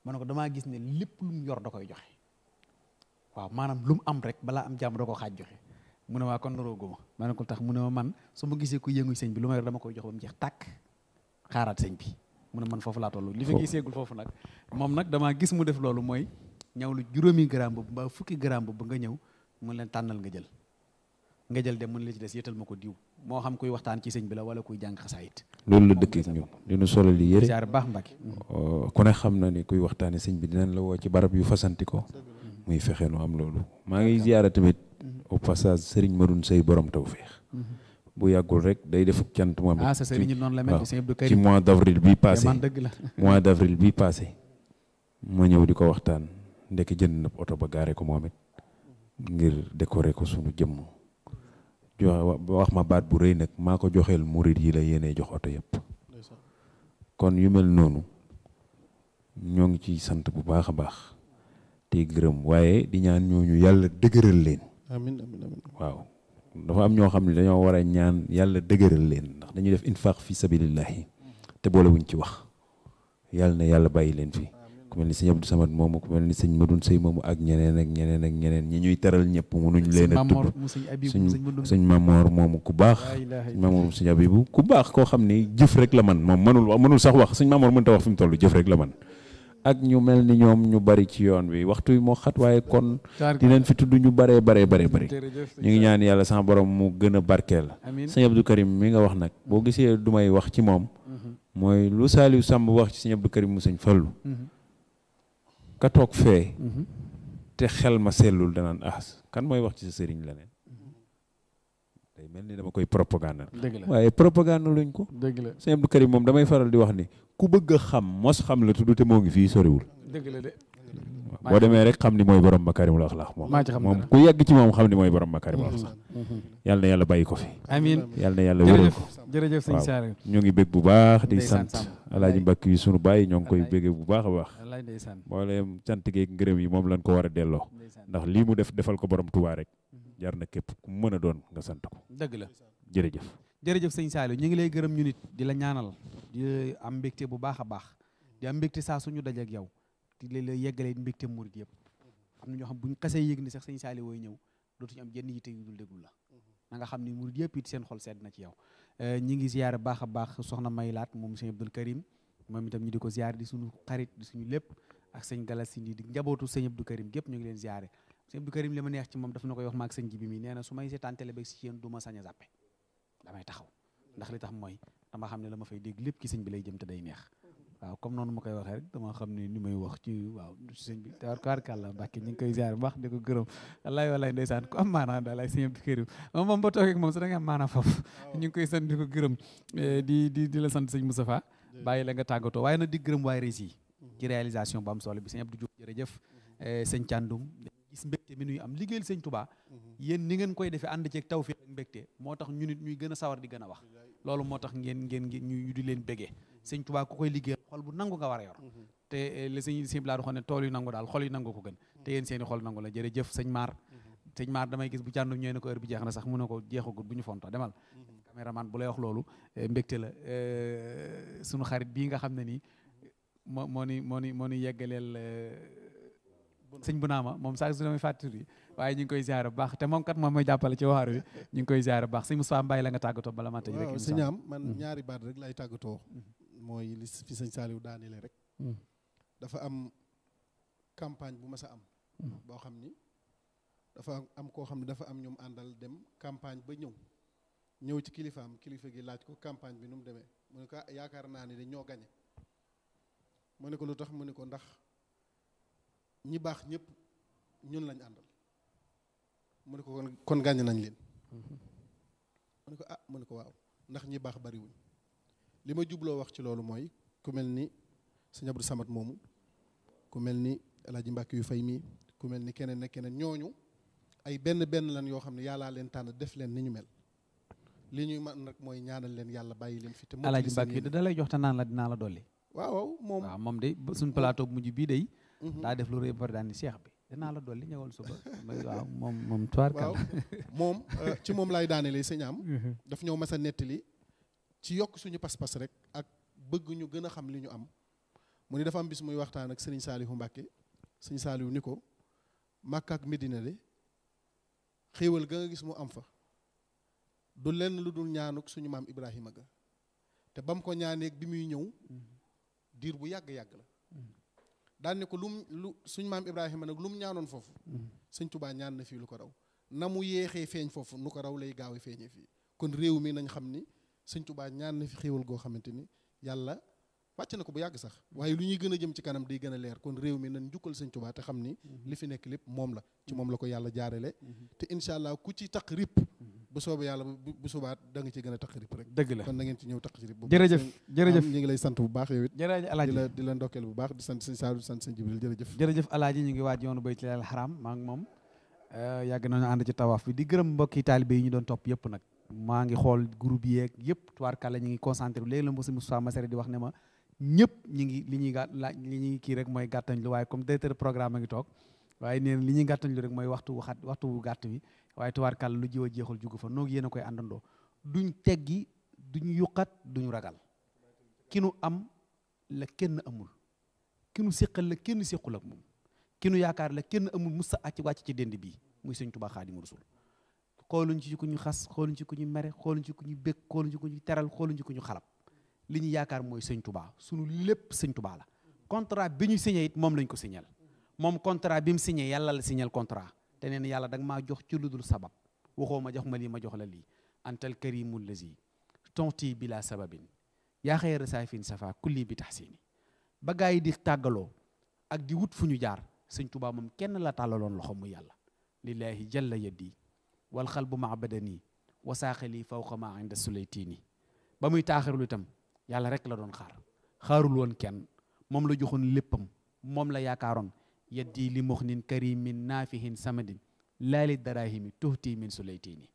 ma ne ko damaa gis ne lépp lu mu yor da koy joxe waaw maanaam lu mu am rek balaa am jàmm da ko xaaj joxe mu ne waa kon narooguma ma ne ko tax mu ne ma man su ma gisee ku yëngu sëñ bi lu ma yor dama koy jox ba mu jeex tàkk xaaraat sëñ bi mu ne man foofu laa toll li fi giseegul foofu nag moom nag damaa gis mu def loolu mooy ñëw lu juróomi gramme boobu mbaa fukki gramme boobu nga ñëw mu leen tànnal nga jël dem mën la ci des yëtal ma ko diw moo xam kuy waxtaan ci sëñ bi la wala kuy jàng xasaayit loolu la dëkk ak ñun dinu solo li yëre ziar baax Mbacke ku ne xam na ni kuy waxtaane sëñ bi dinañ la woo ci barab yu fasanti ko muy fexe nu am loolu maa ngi ziara tamit au passage Serigne Madoune Sey borom tawfeex bu yàggul rek day defuk cant moom sa Serigne noonu la mel sëñ Abdou Karim ci mois d'avril bi passé man dëgg la mois d'avril bi passé ma ñëw di ko waxtaan ndekk jënd na oto ba gaare ko moom it ngir décorer ko sunu jëmm wax ma baat bu rëy nag maa ko joxeel murid yi la yéenee jox oto yëpp kon yu mel noonu ñoo ngi ciy sant bu baax a baax te gërëm waaye di ñaan ñooñu yàlla dëgëral leen amiin amiin waaw dafa am ñoo xam ne dañoo war a ñaan yàlla dëgëral leen ndax dañuy def infaq fi sabilillahi te boolewuñ ci wax yàlla na yàlla bàyyi leen fi ku mel ni sëñ Abdou Samad moomu ku mel ni sëñ Madoune Sey moomu ak ñeneen ñi ñuy teral ñëpp mënuñ leen a tudd sëñ Mamor moomu ku baax sëñ Mamor sëñ Abibu ku baax koo xam ni jëf rek la man moom mënul sax wax sëñ Mamor mënta wax fi mu toll jëf rek la man ak ñu mel ni ñoom ñu bari ci yoon wi waxtu wi moo xat waaye kon dinañ fi tudd ñu baree ñu ngi ñaan yàlla sama borom mu gën a barkeel sëñ Abdou Karim mi nga wax nag boo gisee du may wax ci moom mooy lu Saliou Samb wax ci sëñ Abdou Karim mu sëñ Fallu ka toog fee te xel ma sellul danaan kan mooy wax ci sa sëriñ leneen day mel ni dama koy propagande waaye propagande luñ ko sëñ Abdou Karim moom damay faral di wax ni ku bëgg a xam mos xam la tudd te moo ngi fii soriwul dëgg la de boo demee rek xam ni mooy borom makarimul axlaax moom ku yegg ci moom xam ni mooy borom makarimul axlaax yàlla na yàlla bàyyi ko fi amiin yàlla na yàlla wéral ko jërëjëf sëñ Saliou ñoo ngi bég bu baax di sant alaaji Mbàkke yi sunu baay ñoo ngi koy bége bu baax a baax mboolem cant geeg ngërëm yi moom lañ ko war a delloo ndax lii mu defal ko borom Tuubaa rek jar na képp ku mën a doon nga sant ko dëgg la jërëjëf sëñ Saliou ñu ngi lay gërëm ñu nit di la ñaanal di am mbégte bu baax a baax di am mbégte saa suñu dajeek yow di la yeggalee mbégte murit yëpp am na ñoo xam buñ xasee yëg ni sax sëñ Saliou wooy ñëw dootuñu am jenn yitte yu dul déglu la na nga xam ni murit yëpp it seen xol sedd na ci yow ñi ngi ziyaare baax a baax soxna Maylaat moom sëñ Abdou Karim moom itam ñu di ko ziyaare di suñu xarit di suñu lépp ak sëñ Galasini di njabootu sëñ Abdou Karim gépp ñu ngi leen ziyaare sëñ Abdou Karim li ma neex ci moom daf na koy wax maag sëñ ji bi mi nee na su may seetaan télé beeg si yéen du ma sañ a zappe damay taxaw ndax li tax mooy dama xam ne la ma fay dégg lépp ci sëñ bi lay jëm te day neex waaw comme noonu ma koy waxee rek dama xam ne ni may wax ci waaw sëñ bi tabarkàlla Mbàkke ñu ngi koy ziar bu baax di ko gërëm wallaay ndeysaan ku am maanaa daal ay sëñ Abdou Karim moom ba toogee ak moom sax da nga am maanaa foofu ñu ngi koy sant di ko gërëm di la sant sëñ Moustapha bàyyi la nga tàggatoo waaye nag di gërëm waaye rési ci réalisation bu am solo bi sëñ Abdou Diouf jërëjëf sëñ Thiandoum gis mbégte mi nuy am liggéeyal sëñ Touba yéen ni ngeen koy defee ànd ceeg tawfiq ak mbégte moo tax ñu nit ñuy gën a sawar di gën a wax loolu moo tax ngeen ñu di leen bégee sëñ Touba ku koy liggéeyal xol bu nangu nga war a yor te li sëñ Blaa waxoon ne tool yu nangu daal xol yu nangu ko gën te yéen seeni xol nangu la jërëjëf sëñ Maar damay gis bu càndum ñëwee ne ko heure bi jeex na sax mu ne ko jeexagut bu ñu fonto demal caméraman bu lay wax loolu mbégte la sunu xarit bii nga xam ne nii moo ni yeggaleel sëñ bu naama moom sax su damay fàttali waaye ñu ngi koy ziar bu baax te moom kat moom mooy jàppale ci waar wi ñu ngi koy ziar bu baax sëñ Moussa Mbaye la nga tàggatoo bala ma tëj rek waaw sëñ am man ñaari baat rek lay tàggatoo mooy li fi sëñ Saliou daanele rek dafa am campagne bu mas a am boo xam ni dafa am koo xam ne dafa am ñoom àndal dem campagne ba ñëw ci kilifaam kilifa gi laaj ko campagne bi nu mu demee mu ne ko yaakaar naa ni dañoo gañe mu ne ko lu tax mu ne ko ndax ñi baax ñëpp ñun lañ àndal mu ne ko kon gañe nañ leen mu ne ko mu ne ko waaw ndax ñi baax bariwuñ li ma jubloo wax ci loolu mooy ku mel ni sëñ Abdou Samad moomu ku mel ni El Hadj Mbacke yu fay mii ku mel ni keneen ak keneen ñooñu ay benn lan yoo xam ne yàllaa leen tànn def leen ni ñu mel li ñuy man nag mooy ñaanal leen yàlla bàyyi leen fi te El Hadj Mbacke da lay jox te naan la dinaa la dolli waaw moom de suñ plateau bu mujj bii day daa def lu rëy bari daan ni Cheikh bi dinaa la dolli ñëwal suba waaw moom tubaarkal waaw moom ci moom laay daanelee sëñ am daf ñëw mas a nettali ci yokk suñu pas-pas rek ak bëgg ñu gën a xam li ñu am mu ni dafa am bis muy waxtaan ak sëriñ Saalihu Mbàkke sëriñ Saalihu ni ko Makka ak Medina de xéewal ga nga gis mu am fa du lenn lu dul ñaanuk suñu maam Ibrahima ga te bam ko ñaaneeg bi muy ñëw diir bu yàgg-yàgg la daan ne ko lu suñu maam Ibrahima nag lu mu ñaanoon foofu sëñ Tuubaa ñaan na fii lu ko raw na mu yéexee feeñ foofu nu ko raw lay gaaw a feeñee fii kon réew mi nañ xam ni sëñ Tuubaa ñaan na fi xéewal goo xamante ni yàlla wàcc na ko bu yàgg sax waaye lu ñuy gën a jëm ci kanam day gën a leer kon réew mi nañ njukkal sëñ Tuubaa te xam ni li fi nekk lépp moom la ci moom la ko yàlla jaarale te incha allah ku ci taq rip bu soobee yàlla bu subaat da nga ci gën a taq rip rek dëgg la kon na ngeen ci ñëw taq ci rip bu jërëjëf ñu ngi lay sant bu baax yow it jërëjëf alaaji di la ndokkeel bu baax di sant sëñ Saliou di sant sëñ Jibril jërëjëf alaaji ñu ngi waaj yoonu baytul haram maa ngi moom yàgg nañu ànd ci tawaaf bi di gërëm mbokki taalibe yi ñu doon topp yëpp nag maa ngi xool groupe yeeg yëpp tubaarkàlla ñu ngi concentré léegi la mbosi Moussa Masere di wax ne ma ñëpp ñi ngi li ñuy kii rek mooy gàttañ lu waaye comme directeur programme a ngi toog waaye nee na li ñuy gàttañ lu rek mooy waxtu wu gàtt bi waaye tubaarkàlla lu jiw a jeexul jugu fa noog yéen a koy àndandoo duñ teggi duñ yuqat duñu ragal ki nu am la kenn amul ki nu séqal la kenn séqul ak moom ki nu yaakaar la kenn amul musa acc wàcc ci dend bii muy sëñ Tuubaa Xaadimu Rasuul xooluñ ci ku ñu xas xooluñ ci ku ñu mere xooluñ ci ku ñu bég xooluñ ci ku ñu teral xooluñ ci ku ñu xalab li ñu yaakaar mooy sëñ Tuubaa sunu lépp sëñ Tuubaa la contrat bi ñu signé it moom lañ ko signal moom contrat bi mu signé yàlla la signal contrat te nee na yàlla da nga maa jox ci lu dul sabab waxoo ma jox ma lii ma jox la lii antal karimu lazi tonti bila sababin yaa xayra saafin safa kulli bi tahsini ba gaa yi di tàggaloo ak di wut fu ñu jaar sëñ Tuubaa moom kenn la tàllaloon loxo mu yàlla lillahi jalla yaddi wal xalbu ma badani wasaaxali fawqa ma inda sulaytini ba muy taaxirlu itam yàlla rek la doon xaarul woon kenn moom la joxoon léppam moom la yaakaaroon yaddi li muxnin karimin naafihin samadin laa li darahimi tuhti min sulaytini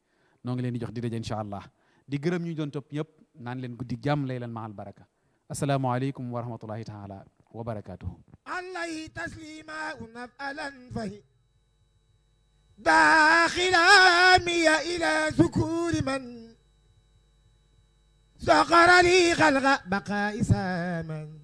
noo ngi leen di jox di daje incha allah di gërëm ñu doon topp ñëpp naan leen guddi jàmm lay leen mahal baraka asalaamaaleykum wa rahmatullahi taala wa barakatuhu alayhi taslima nafalan fahi داخلامي إلى ذكور من سخر لي خلق بقاء ساما